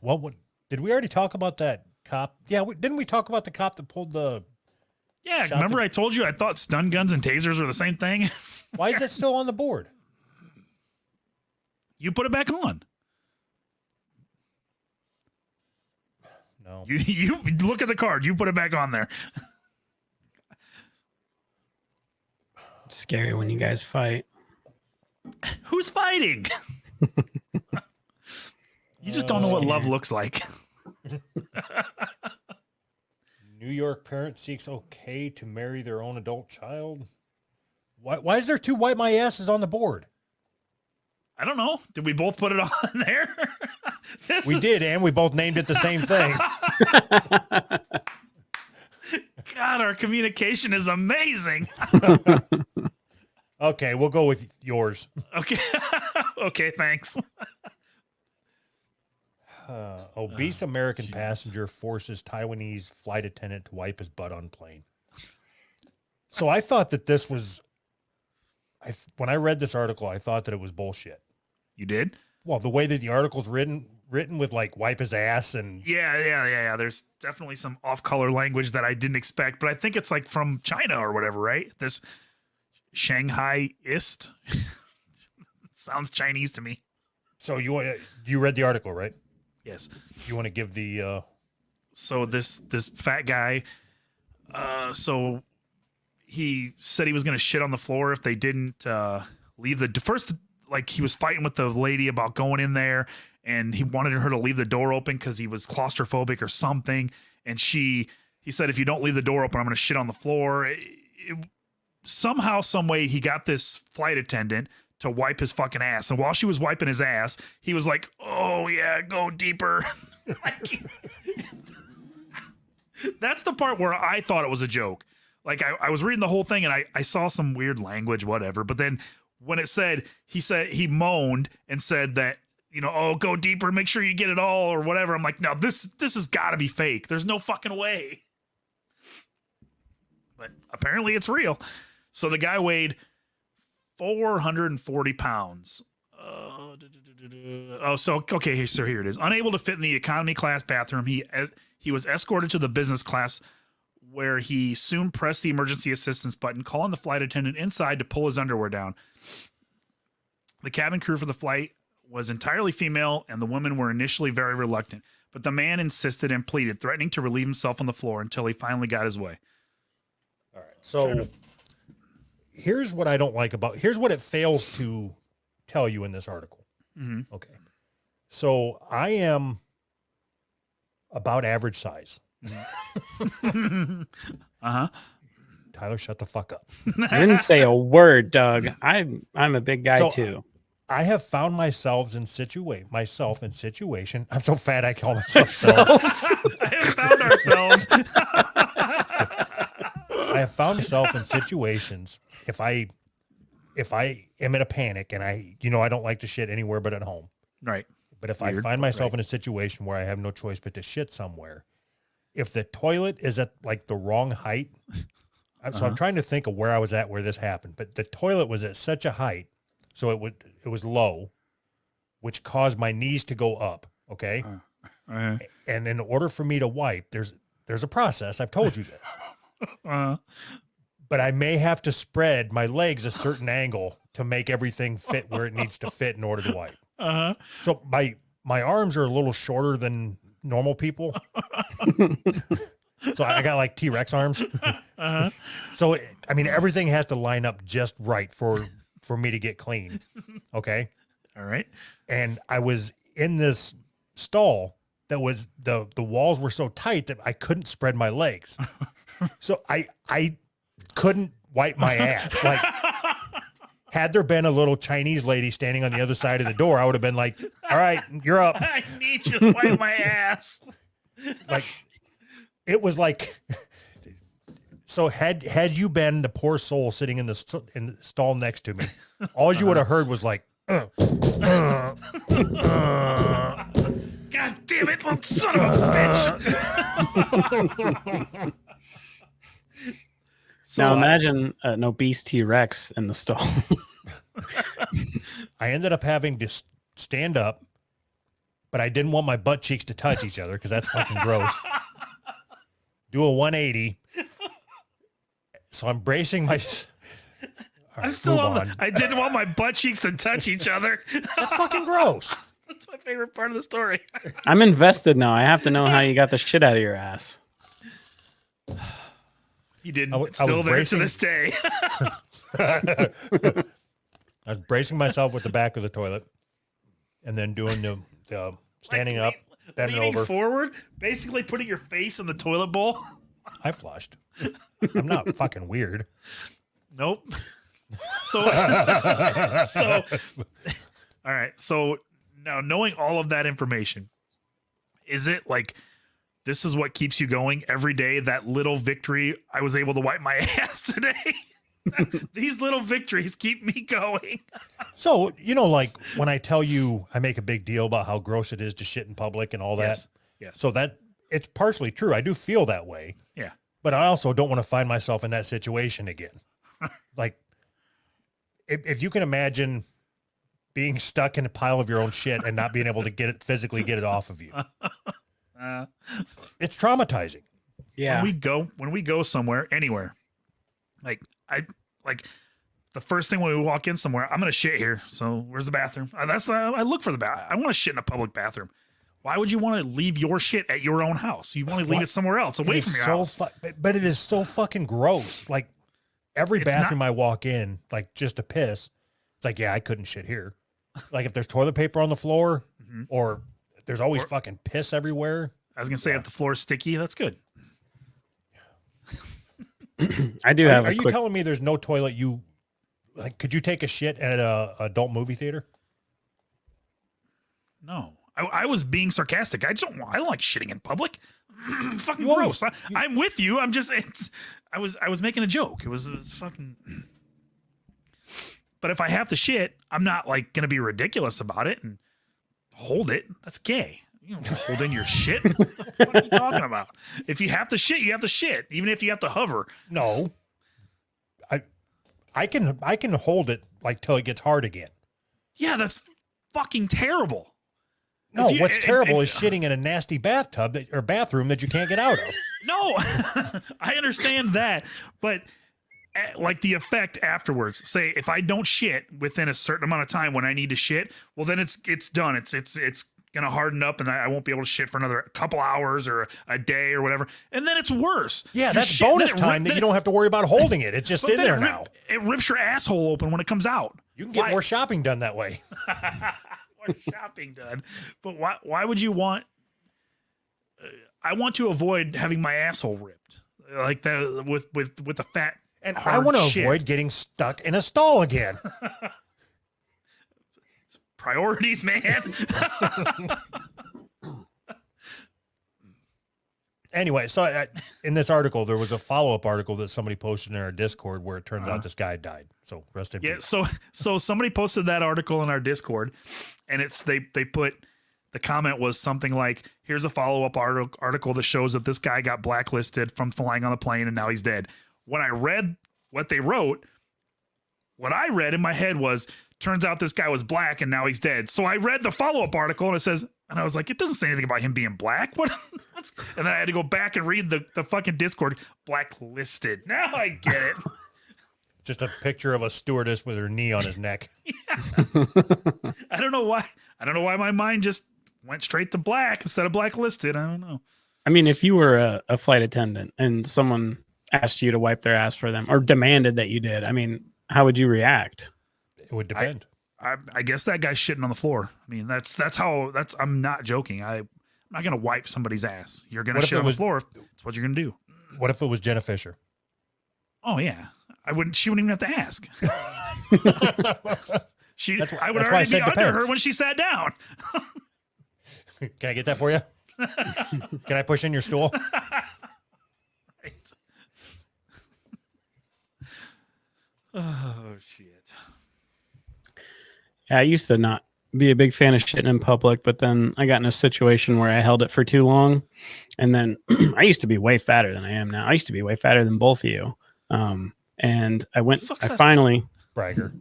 What did we already talk about that cop? Yeah, didn't we talk about the cop that pulled the? Yeah, Shot remember the- I told you I thought stun guns and tasers were the same thing? Why is it still on the board? You put it back on. No. You look at the card. You put it back on there. It's scary when you guys fight. Who's fighting? You just don't know what love looks like. New York parent seeks okay to marry their own adult child. Why is there 2 wipe my asses on the board? I don't know. Did we both put it on there? We did, and we both named it the same thing. God, our communication is amazing. Okay, we'll go with yours. Okay. Okay, thanks. Obese American passenger forces Taiwanese flight attendant to wipe his butt on plane. So I thought that this was, when I read this article, I thought that it was bullshit. You did? Well, the way that the article's written with like wipe his ass and Yeah. There's definitely some off-color language that I didn't expect, but I think it's like from China or whatever, right? This Shanghaiist sounds Chinese to me. so you read the article, right? Yes. You want to give the So this fat guy, so he said he was going to shit on the floor if they didn't leave the first. Like he was fighting with the lady about going in there, and he wanted her to leave the door open because he was claustrophobic or something. And he said, if you don't leave the door open, I'm going to shit on the floor. Somehow, some way, he got this flight attendant to wipe his fucking ass. And while she was wiping his ass, he was like, "Oh yeah, go deeper." Like, that's the part where I thought it was a joke. Like I was reading the whole thing and I saw some weird language, whatever. But then when it said he moaned and said that, you know, oh, go deeper, make sure you get it all or whatever. I'm like, no, this has got to be fake. There's no fucking way. But apparently it's real. So the guy weighed 440 pounds. Okay, so here it is. Unable to fit in the economy class bathroom, he was escorted to the business class, where he soon pressed the emergency assistance button, calling the flight attendant inside to pull his underwear down. The cabin crew for the flight was entirely female, and the women were initially very reluctant. But the man insisted and pleaded, threatening to relieve himself on the floor until he finally got his way. All right. So here's what I don't like here's what it fails to tell you in this article. Mm-hmm. Okay. So I am about average size. Uh-huh. Tyler, shut the fuck up. I didn't say a word, Doug. I'm a big guy So, too. I have found myself in situation. I'm so fat I call myself selves. I have found ourselves. I have found myself in situations if I am in a panic and I don't like to shit anywhere but at home. Right. But if Weird, I find but myself right. in a situation where I have no choice but to shit somewhere, if the toilet is at like the wrong height, so I'm trying to think of where I was at where this happened, but the toilet was at such a height, so it was low, which caused my knees to go up. Okay. And in order for me to wipe, there's a process. I've told you this. But I may have to spread my legs a certain angle to make everything fit where it needs to fit in order to wipe. So my arms are a little shorter than normal people. So I got like T-Rex arms. So everything has to line up just right for me to get clean. Okay. All right. And I was in this stall that was the walls were so tight that I couldn't spread my legs. So I couldn't wipe my ass. Like, had there been a little Chinese lady standing on the other side of the door, I would have been like, all right, you're up. I need you to wipe my ass. Like, it was like, so had you been the poor soul sitting in the stall next to me, all you would have heard was like, God damn it, little son of a bitch. Now imagine an obese T-Rex in the stall. I ended up having to stand up, but I didn't want my butt cheeks to touch each other because that's fucking gross. Do a 180. So I'm bracing my. All right, I'm still move on. I didn't want my butt cheeks to touch each other. That's fucking gross. That's my favorite part of the story. I'm invested now. I have to know how you got the shit out of your ass. You didn't. I It's still was there bracing- to this day. I was bracing myself with the back of the toilet, and then doing the standing up, bending Leaning over. forward, basically putting your face in the toilet bowl. I flushed. I'm not fucking weird. Nope. So, all right. So now knowing all of that information, is it like this is what keeps you going every day? That little victory, I was able to wipe my ass today. These little victories keep me going. So, you know, like when I tell you I make a big deal about how gross it is to shit in public and all that. Yes. Yes. So that it's partially true. I do feel that way, Yeah. but I also don't want to find myself in that situation again. Like if you can imagine being stuck in a pile of your own shit and not being able to physically get it off of you, it's traumatizing. Yeah. When we go somewhere, anywhere, like the first thing when we walk in somewhere, I'm gonna shit here. So where's the bathroom? I look for the bathroom. I want to shit in a public bathroom. Why would you want to leave your shit at your own house? You want to leave What? it somewhere else, away It from is your so house. but it is so fucking gross. Like every It's not- bathroom I walk in, like just to piss, it's like, yeah, I couldn't shit here. Like if there's toilet paper on the floor Mhm. or there's always Or- fucking piss everywhere. I was gonna say if the floor is sticky, that's good. I do have Are a you quick. telling me there's no toilet you like could you take a shit at a adult movie theater? No, I was being sarcastic. I don't like shitting in public. Fucking You always- gross. I'm with you. I'm just I was making a joke. It was fucking. But if I have to shit, I'm not like gonna be ridiculous about it and hold it. That's gay. You don't hold in your shit. What the fuck are you talking about? If you have to shit, you have to shit, even if you have to hover. No. I can hold it like till it gets hard again. Yeah, that's fucking terrible. No, If you- what's if- terrible if- is shitting in a nasty bathtub or bathroom that you can't get out of. No, I understand that, but like the effect afterwards. Say if I don't shit within a certain amount of time when I need to shit, well then it's done. It's gonna harden up, and I won't be able to shit for another couple hours or a day or whatever, and then it's worse. Yeah, Your that's shit- bonus then it time rip- that you don't have to worry about holding it. It's just but in then there it now. It rips your asshole open when it comes out. You can get Why- more shopping done that way. More shopping done. But why would you want? I want to avoid having my asshole ripped like that with the fat. And I hard want to shit. avoid getting stuck in a stall again. Priorities, man. Anyway, so in this article, there was a follow-up article that somebody posted in our Discord where it turns out this guy died. So rest in Yeah, peace. so somebody posted that article in our Discord, and it's they put the comment was something like, "Here's a follow-up article that shows that this guy got blacklisted from flying on the plane and now he's dead." When I read what they wrote, what I read in my head was, "Turns out this guy was black and now he's dead." So I read the follow-up article and it says, and I was like, it doesn't say anything about him being black. What? And then I had to go back and read the fucking Discord, blacklisted. Now I get it. Just a picture of a stewardess with her knee on his neck. I don't know why. I don't know why my mind just went straight to black instead of blacklisted. I don't know. I mean, if you were a flight attendant and someone asked you to wipe their ass for them or demanded that you did, I mean, how would you react? It would depend. I guess that guy's shitting on the floor. I mean, I'm not joking. I'm not gonna wipe somebody's ass. You're gonna What if shit it on was- the floor. That's what you're gonna do. What if it was Jenna Fisher? Oh yeah, she wouldn't even have to ask. I would that's why I already be said under depends. her when she sat down. Can I get that for you? Can I push in your stool? Right. Oh shit. Yeah, I used to not be a big fan of shitting in public, but then I got in a situation where I held it for too long. And then I used to be way fatter than I am now. I used to be way fatter than both of you. And I Fuck's that finally, Bragger.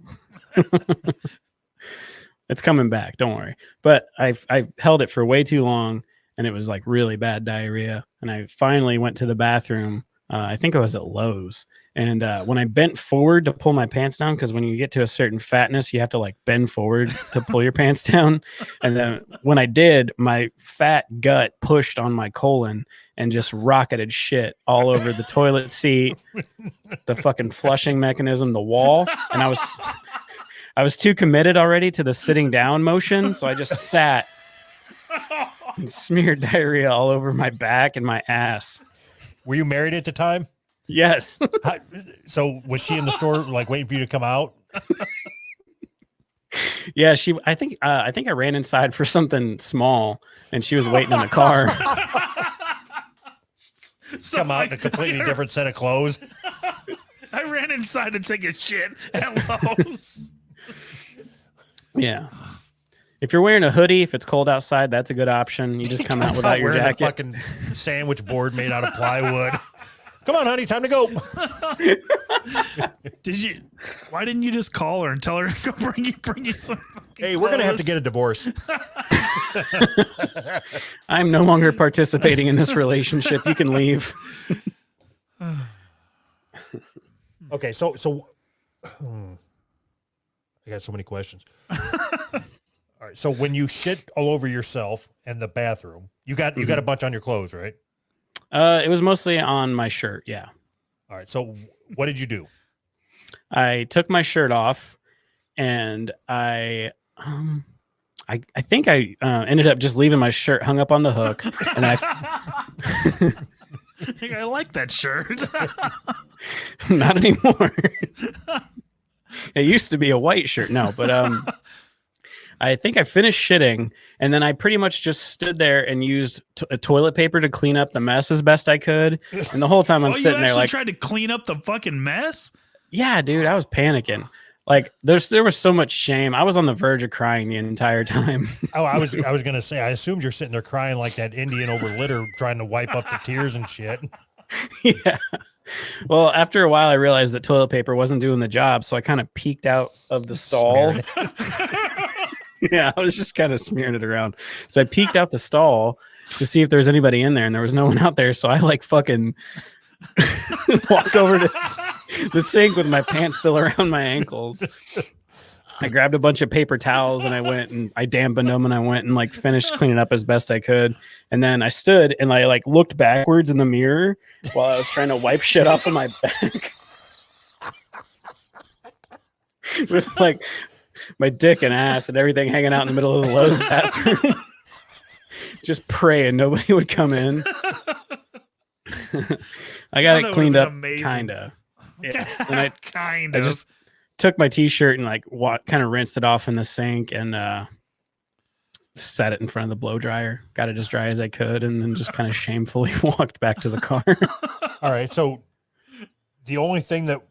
It's coming back. Don't worry. But I held it for way too long, and it was like really bad diarrhea. And I finally went to the bathroom. I think I was at Lowe's. And when I bent forward to pull my pants down, because when you get to a certain fatness, you have to like bend forward to pull your pants down. And then when I did, my fat gut pushed on my colon and just rocketed shit all over the toilet seat, the fucking flushing mechanism, the wall. And I was too committed already to the sitting down motion. So I just sat and smeared diarrhea all over my back and my ass. Were you married at the time? Yes. So was she in the store like waiting for you to come out? Yeah, I think I ran inside for something small, and she was waiting in the car. Come out in a completely different set of clothes. I ran inside to take a shit at Lowe's. Yeah. If you're wearing a hoodie, if it's cold outside, that's a good option. You just come out without your wearing jacket. a fucking sandwich board made out of plywood. Come on, honey, time to go. Why didn't you just call her and tell her to go bring you some fucking Hey, we're gonna have to clothes? get a divorce. I'm no longer participating in this relationship. You can leave. Okay, so I got so many questions. All right, so when you shit all over yourself in the bathroom, you got a bunch on your clothes, right? It was mostly on my shirt. Yeah. All right, so what did you do? I took my shirt off, and I think I ended up just leaving my shirt hung up on the hook, and I like that shirt. not anymore. It used to be a white shirt. No, but I think I finished shitting, and then I pretty much just stood there and used toilet paper to clean up the mess as best I could. And the whole time I'm you sitting there actually like, tried to clean up the fucking mess? yeah, dude, I was panicking. Like there was so much shame. I was on the verge of crying the entire time. Oh, I was gonna say, I assumed you're sitting there crying like that Indian over litter, trying to wipe up the tears and shit. Yeah. Well, after a while, I realized that toilet paper wasn't doing the job, so I kind of peeked out of the stall. Yeah, I was just kind of smearing it around. So I peeked out the stall to see if there was anybody in there, and there was no one out there. So I like fucking walk over to the sink with my pants still around my ankles. I grabbed a bunch of paper towels and I went and I dampened them and I went and like finished cleaning up as best I could. And then I stood and I like looked backwards in the mirror while I was trying to wipe shit off of my back. With like my dick and ass and everything hanging out in the middle of the Lowe's bathroom. Just praying nobody would come in. I got it cleaned up, kind of. Yeah. And I just took my t-shirt and like kind of rinsed it off in the sink and set it in front of the blow dryer. Got it as dry as I could, and then just kind of shamefully walked back to the car. All right, so the only thing that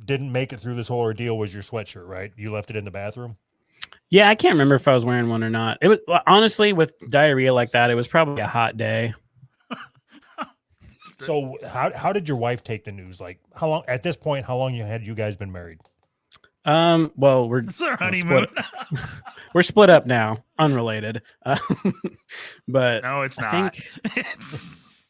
didn't make it through this whole ordeal was your sweatshirt, right? You left it in the bathroom? Yeah, I can't remember if I was wearing one or not. It was honestly, with diarrhea like that, it was probably a hot day. So how did your wife take the news? Like how long at this point, how long had you guys been married? Well, It's our honeymoon. We're split up now, unrelated. But No, it's I not. think It's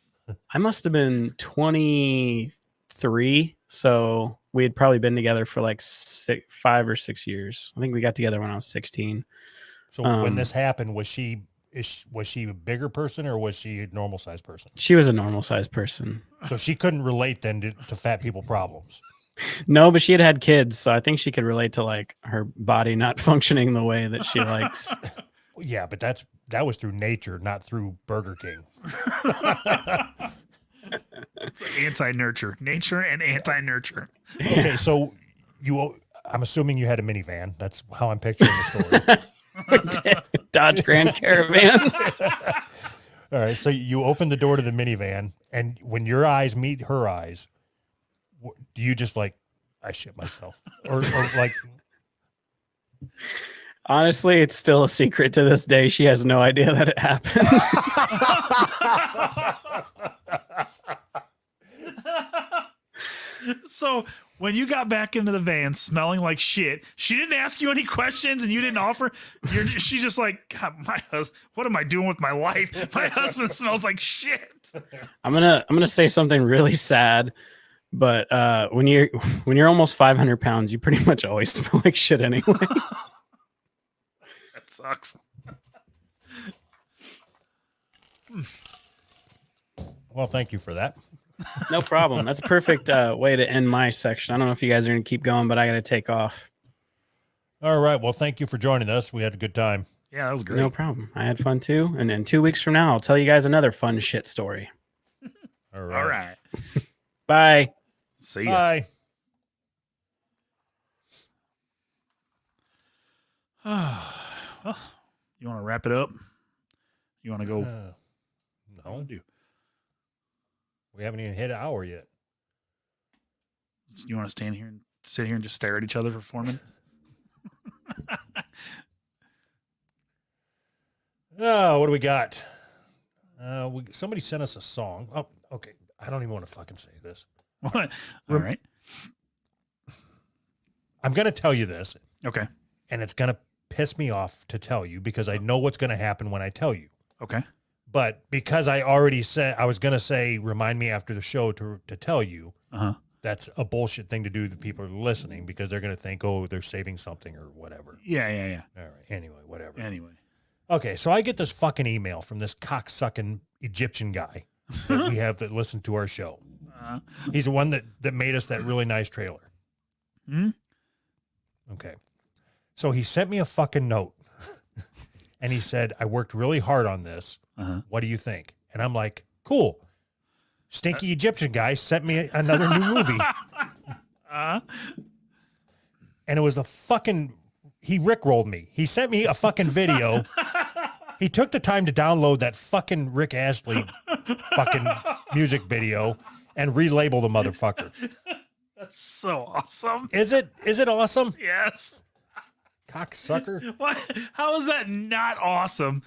I must have been 23, so we had probably been together for like 5 or 6 years. I think we got together when I was 16. So when this happened, was she a bigger person or was she a normal sized person? She was a normal sized person. So she couldn't relate then to fat people problems. No, but she had kids, so I think she could relate to like her body not functioning the way that she likes. Yeah, but that was through nature, not through Burger King. it's anti-nurture. Nature and anti-nurture. Okay, so I'm assuming you had a minivan. That's how I'm picturing the story. Dodge Grand Caravan. All right, so you open the door to the minivan, and when your eyes meet her eyes, do you just like, I shit myself, or like? Honestly, it's still a secret to this day. She has no idea that it happened. So when you got back into the van smelling like shit, she didn't ask you any questions and you didn't offer. She's just like, God, my husband, what am I doing with my life? My husband smells like shit. I'm gonna say something really sad, but when you're almost 500 pounds, you pretty much always smell like shit anyway. That sucks. Well, thank you for that. No problem. That's a perfect way to end my section. I don't know if you guys are gonna keep going, but I gotta take off. All right. Well, thank you for joining us. We had a good time. Yeah, that was great. No problem. I had fun too. And then 2 weeks from now, I'll tell you guys another fun shit story. All right. All right. Bye. See ya. Bye. Well, you want to wrap it up? You want to go? No, Do we haven't even hit an hour yet. you want to sit here and just stare at each other for 4 minutes? Oh, what do we got? Somebody sent us a song. Oh, okay. I don't even want to fucking say this. What? All right. I'm going to tell you this, Okay. and it's going to piss me off to tell you because I know what's going to happen when I tell you. Okay. But because I already said I was going to say, remind me after the show to tell you, Uh-huh. that's a bullshit thing to do to the people listening because they're going to think, oh, they're saving something or whatever. Yeah. All right. Anyway, whatever. Anyway. Okay. So I get this fucking email from this cocksucking Egyptian guy that we have that listened to our show. Uh, He's the one that made us that really nice trailer. Hmm? Okay. So he sent me a fucking note and he said, I worked really hard on this. Uh-huh. What do you think? And I'm like, cool. Stinky Egyptian guy sent me another new movie. Uh, And it was he rickrolled me. He sent me a fucking video. He took the time to download that fucking Rick Astley fucking music video and relabel the motherfucker. that's so awesome. Is it awesome? Yes. Cocksucker. What? How is that not awesome?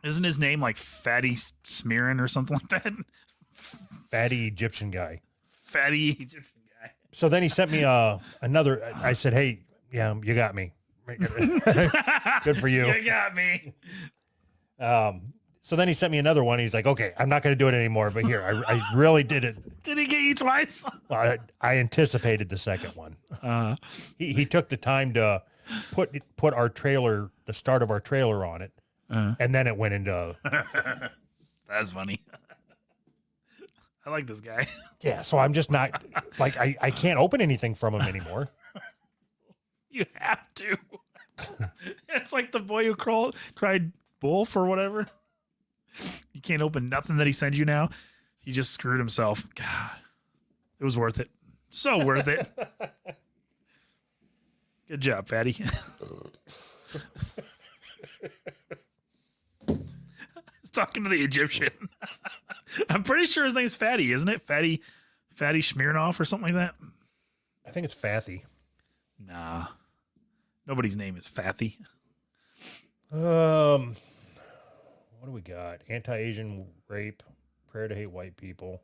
Isn't his name like Fatty Smearin or something like that? Fatty Egyptian guy. Fatty Egyptian guy. So then he sent me another. I said, hey, yeah, you got me. Good for you. You got me. So then he sent me another one. He's like, okay, I'm not going to do it anymore, but here, I really did it. Did he get you twice? Well, I anticipated the second one. He took the time to put our trailer, the start of our trailer on it. And then it went into, That's funny. I like this guy. yeah. So I'm just not like, I can't open anything from him anymore. You have to. It's like the boy who cried wolf or whatever. You can't open nothing that he sends you now. He just screwed himself. God, it was worth it. So worth it. Good job, Fatty. Talking to the Egyptian. I'm pretty sure his name's Fatty, isn't it? Fatty Smirnoff or something like that. I think it's Fathy. Nah, nobody's name is Fathy. What do we got? Anti-Asian rape, prayer to hate white people,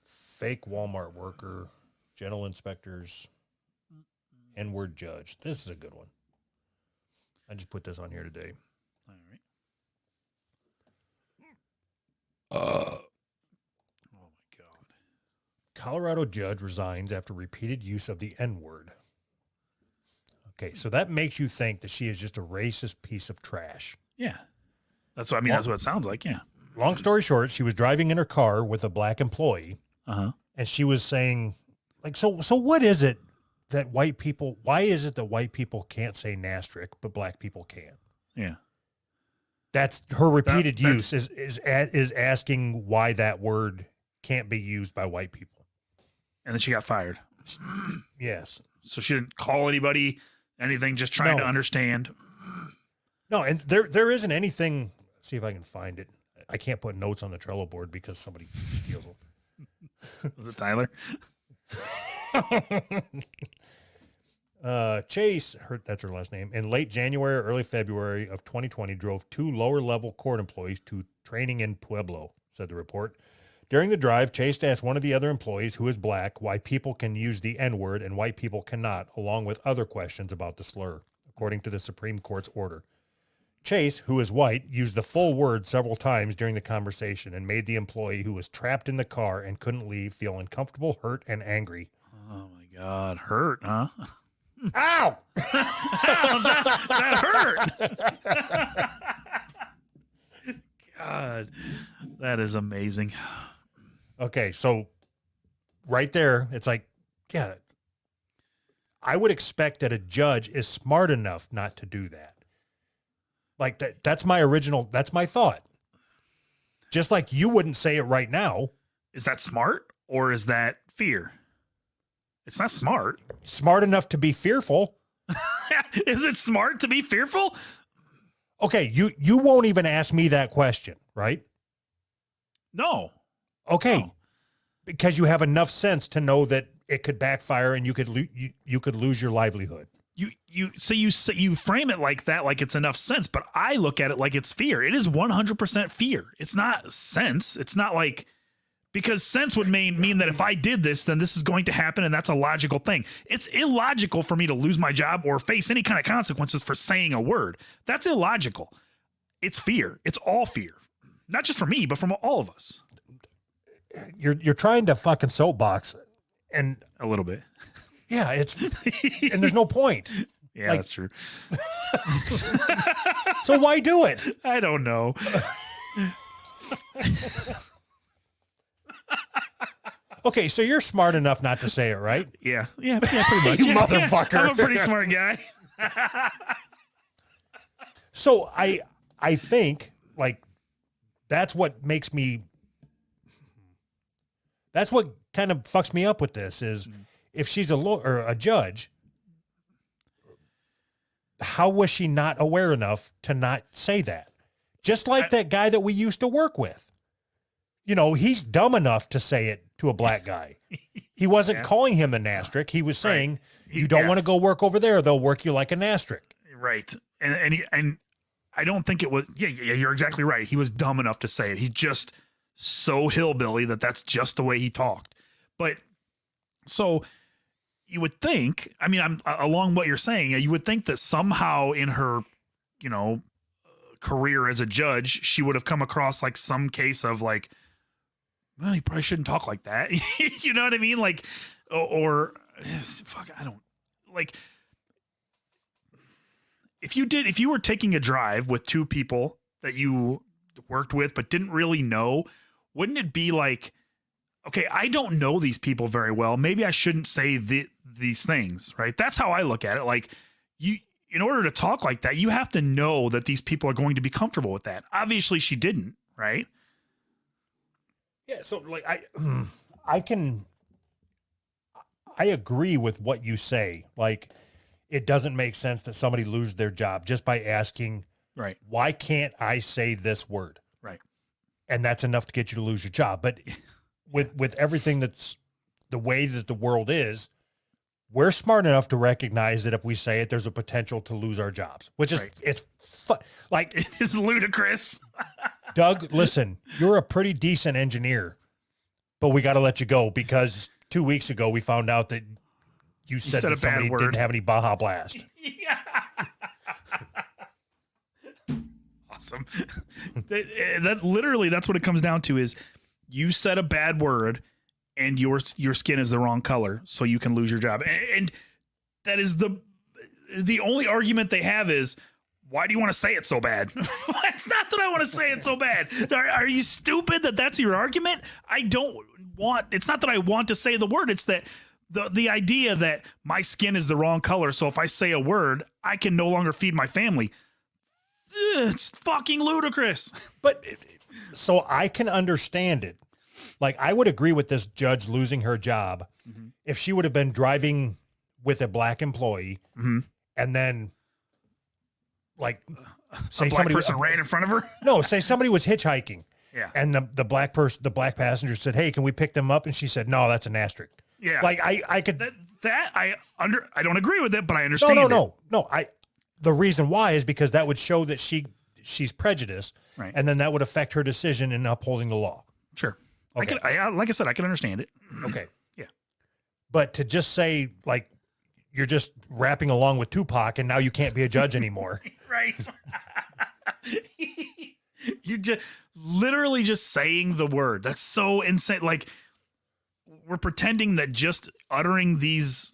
fake Walmart worker, gentle inspectors, N-word judge. This is a good one. I just put this on here today. All right. Oh my God. Colorado judge resigns after repeated use of the N-word. Okay, so that makes you think that she is just a racist piece of trash. Yeah. That's what I mean. That's what it sounds like. Yeah. Long story short, she was driving in her car with a black employee, and she was saying, like, so what is it that white people? Why is it that white people can't say "nastric" but black people can? Yeah. That's her repeated use is asking why that word can't be used by white people. And then she got fired. Yes. So she didn't call anybody, anything, just trying to understand. No, and there isn't anything. Let's see if I can find it. I can't put notes on the Trello board because somebody steals them. Was it Tyler? Chase, that's her last name, in late January or early February of 2020 drove two lower-level court employees to training in Pueblo, said the report. During the drive, Chase asked one of the other employees who is black why people can use the N-word and white people cannot, along with other questions about the slur, according to the Supreme Court's order. Chase, who is white, used the full word several times during the conversation and made the employee who was trapped in the car and couldn't leave feel uncomfortable, hurt, and angry. Oh my God. Hurt, huh? Ow! that hurt. God, that is amazing. Okay, so right there, it's like, yeah, I would expect that a judge is smart enough not to do that. Like that's my thought. Just like you wouldn't say it right now. Is that smart or is that fear? It's not smart. Smart enough to be fearful. Is it smart to be fearful? Okay, you won't even ask me that question, right? No. Okay. No. Because you have enough sense to know that it could backfire and you could lose your livelihood. You frame it like that, like it's enough sense, but I look at it like it's fear. It is 100% fear. It's not sense. It's not like, because sense would mean that if I did this, then this is going to happen, and that's a logical thing. It's illogical for me to lose my job or face any kind of consequences for saying a word. That's illogical. It's fear. It's all fear. Not just for me, but from all of us. You're trying to fucking soapbox, and A little bit. yeah, it's and there's no point. Yeah, Like- that's true. So why do it? I don't know. Okay, so you're smart enough not to say it, right? Yeah, pretty much. You Yeah, motherfucker. I'm a pretty smart guy. So I think like that's what kind of fucks me up with this is if she's a lawyer or a judge, how was she not aware enough to not say that? Just like that guy that we used to work with. You know, he's dumb enough to say it to a black guy. He wasn't calling him a nastric. He was saying, you don't want to go work over there. They'll work you like a nastric. Right. And I don't think it was, yeah, you're exactly right. He was dumb enough to say it. He's just so hillbilly that's just the way he talked. But so you would think, I mean, I'm along what you're saying, you would think that somehow in her, career as a judge, she would have come across like some case of like, well, you probably shouldn't talk like that. You know what I mean? Like, or fuck, I don't like, if you were taking a drive with two people that you worked with but didn't really know, wouldn't it be like, okay, I don't know these people very well. Maybe I shouldn't say these things, right? That's how I look at it. Like, in order to talk like that, you have to know that these people are going to be comfortable with that. Obviously, she didn't, right? Yeah, so like I agree with what you say. Like, it doesn't make sense that somebody lose their job just by asking, Right. why can't I say this word? Right. And that's enough to get you to lose your job. But with everything that's the way that the world is, we're smart enough to recognize that if we say it, there's a potential to lose our jobs, which is, like, It is ludicrous. Doug, listen, you're a pretty decent engineer, but we got to let you go because 2 weeks ago we found out that you said said that a bad somebody word. didn't have any Baja Blast. Yeah. Awesome. That literally, that's what it comes down to is you said a bad word and your skin is the wrong color, so you can lose your job. And that is the only argument they have is, why do you want to say it so bad? It's not that I want to say it so bad. Are you stupid that that's your argument? It's not that I want to say the word. It's that the idea that my skin is the wrong color, so if I say a word, I can no longer feed my family. It's fucking ludicrous. But so I can understand it. Like, I would agree with this judge losing her job if she would have been driving with a black employee and then, like, say A black person ran in front of her. No, say somebody was hitchhiking. Yeah. And the black passenger said, "Hey, can we pick them up?" And she said, "No, that's an asterisk." Yeah. Like I could. I don't agree with it, but I understand. No. The reason why is because that would show that she's prejudiced, Right. and then that would affect her decision in upholding the law. Sure. Okay. Like I said, I can understand it. Okay. Yeah. But to just say like you're just rapping along with Tupac and now you can't be a judge anymore. Right. You're just literally just saying the word. That's so insane. Like we're pretending that just uttering these,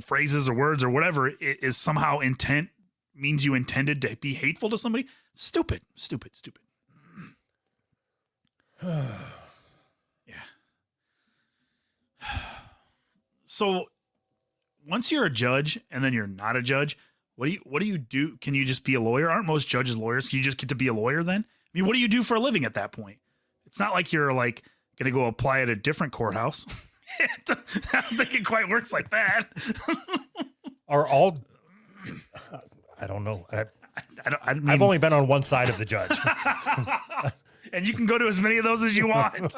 phrases or words or whatever is somehow means you intended to be hateful to somebody. Stupid. Yeah. So once you're a judge and then you're not a judge, what do you do? Can you just be a lawyer? Aren't most judges lawyers? Can you just get to be a lawyer then? I mean, what do you do for a living at that point? It's not like you're like going to go apply at a different courthouse. I don't think it quite works like that. Are all I don't know. I mean, I've only been on one side of the judge. and you can go to as many of those as you want.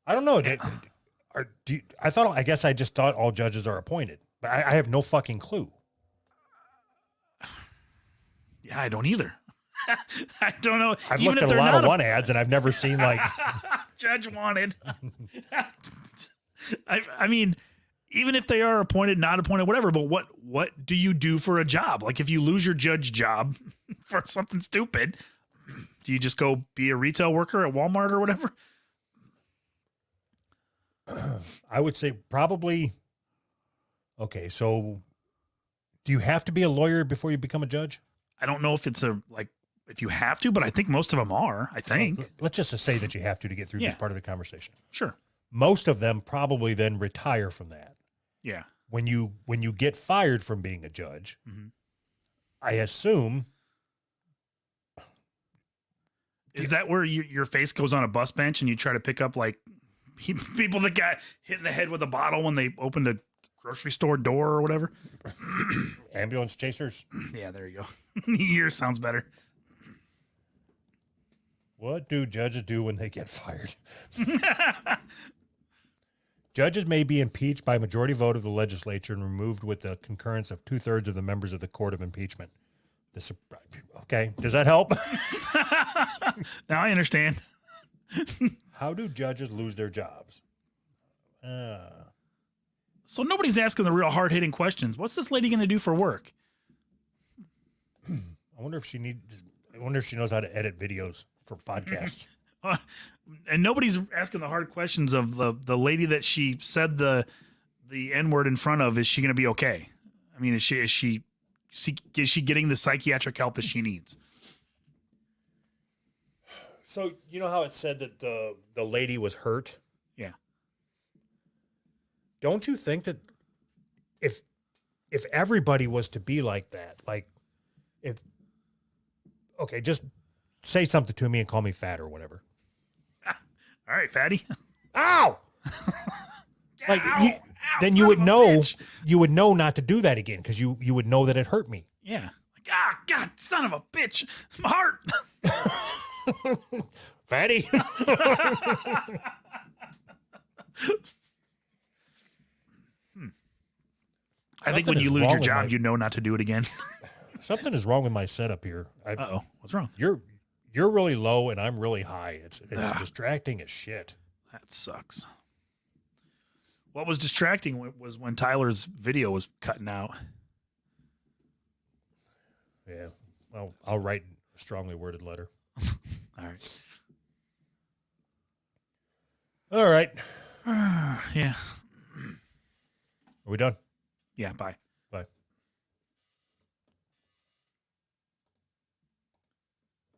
I don't know. I guess I just thought all judges are appointed, but I have no fucking clue. Yeah, I don't either. I don't know. I've Even looked if at a they're lot not of one ads and I've never seen like, judge wanted. I mean, even if they are appointed, not appointed, whatever, but what do you do for a job? Like if you lose your judge job for something stupid, do you just go be a retail worker at Walmart or whatever? I would say probably. Okay. So do you have to be a lawyer before you become a judge? I don't know if it's if you have to, but I think most of them are, I think. So let's just say that you have to get through Yeah. this part of the conversation. Sure. Most of them probably then retire from that. Yeah. When you get fired from being a judge, Mhm. I assume Is that where your face goes on a bus bench and you try to pick up like people that got hit in the head with a bottle when they opened a grocery store door or whatever? ambulance chasers. Yeah, there you go. Yours sounds better. What do judges do when they get fired? Judges may be impeached by majority vote of the legislature and removed with the concurrence of 2/3 of the members of the court of impeachment. Okay, does that help? Now I understand. How do judges lose their jobs? So nobody's asking the real hard hitting questions. What's this lady going to do for work? I wonder if she knows how to edit videos for podcasts. And nobody's asking the hard questions of the lady that she said the N-word in front of. Is she going to be okay? I mean, is she getting the psychiatric help that she needs? So you know how it said that the lady was hurt? Yeah. Don't you think that if everybody was to be like that, like just say something to me and call me fat or whatever. All right, fatty. Ow! Like Ow, then son you would of a know bitch. not to do that again because you would know that it hurt me. Yeah. Like, God, son of a bitch. My heart. Fatty. I think Something when you is lose wrong your with job, my- you know not to do it again. Something is wrong with my setup here. Uh-oh. What's wrong? You're really low and I'm really high. It's distracting as shit. That sucks. What was distracting was when Tyler's video was cutting out. Yeah. Well, I'll write a strongly worded letter. All right. All right. Yeah. Are we done? Yeah, bye.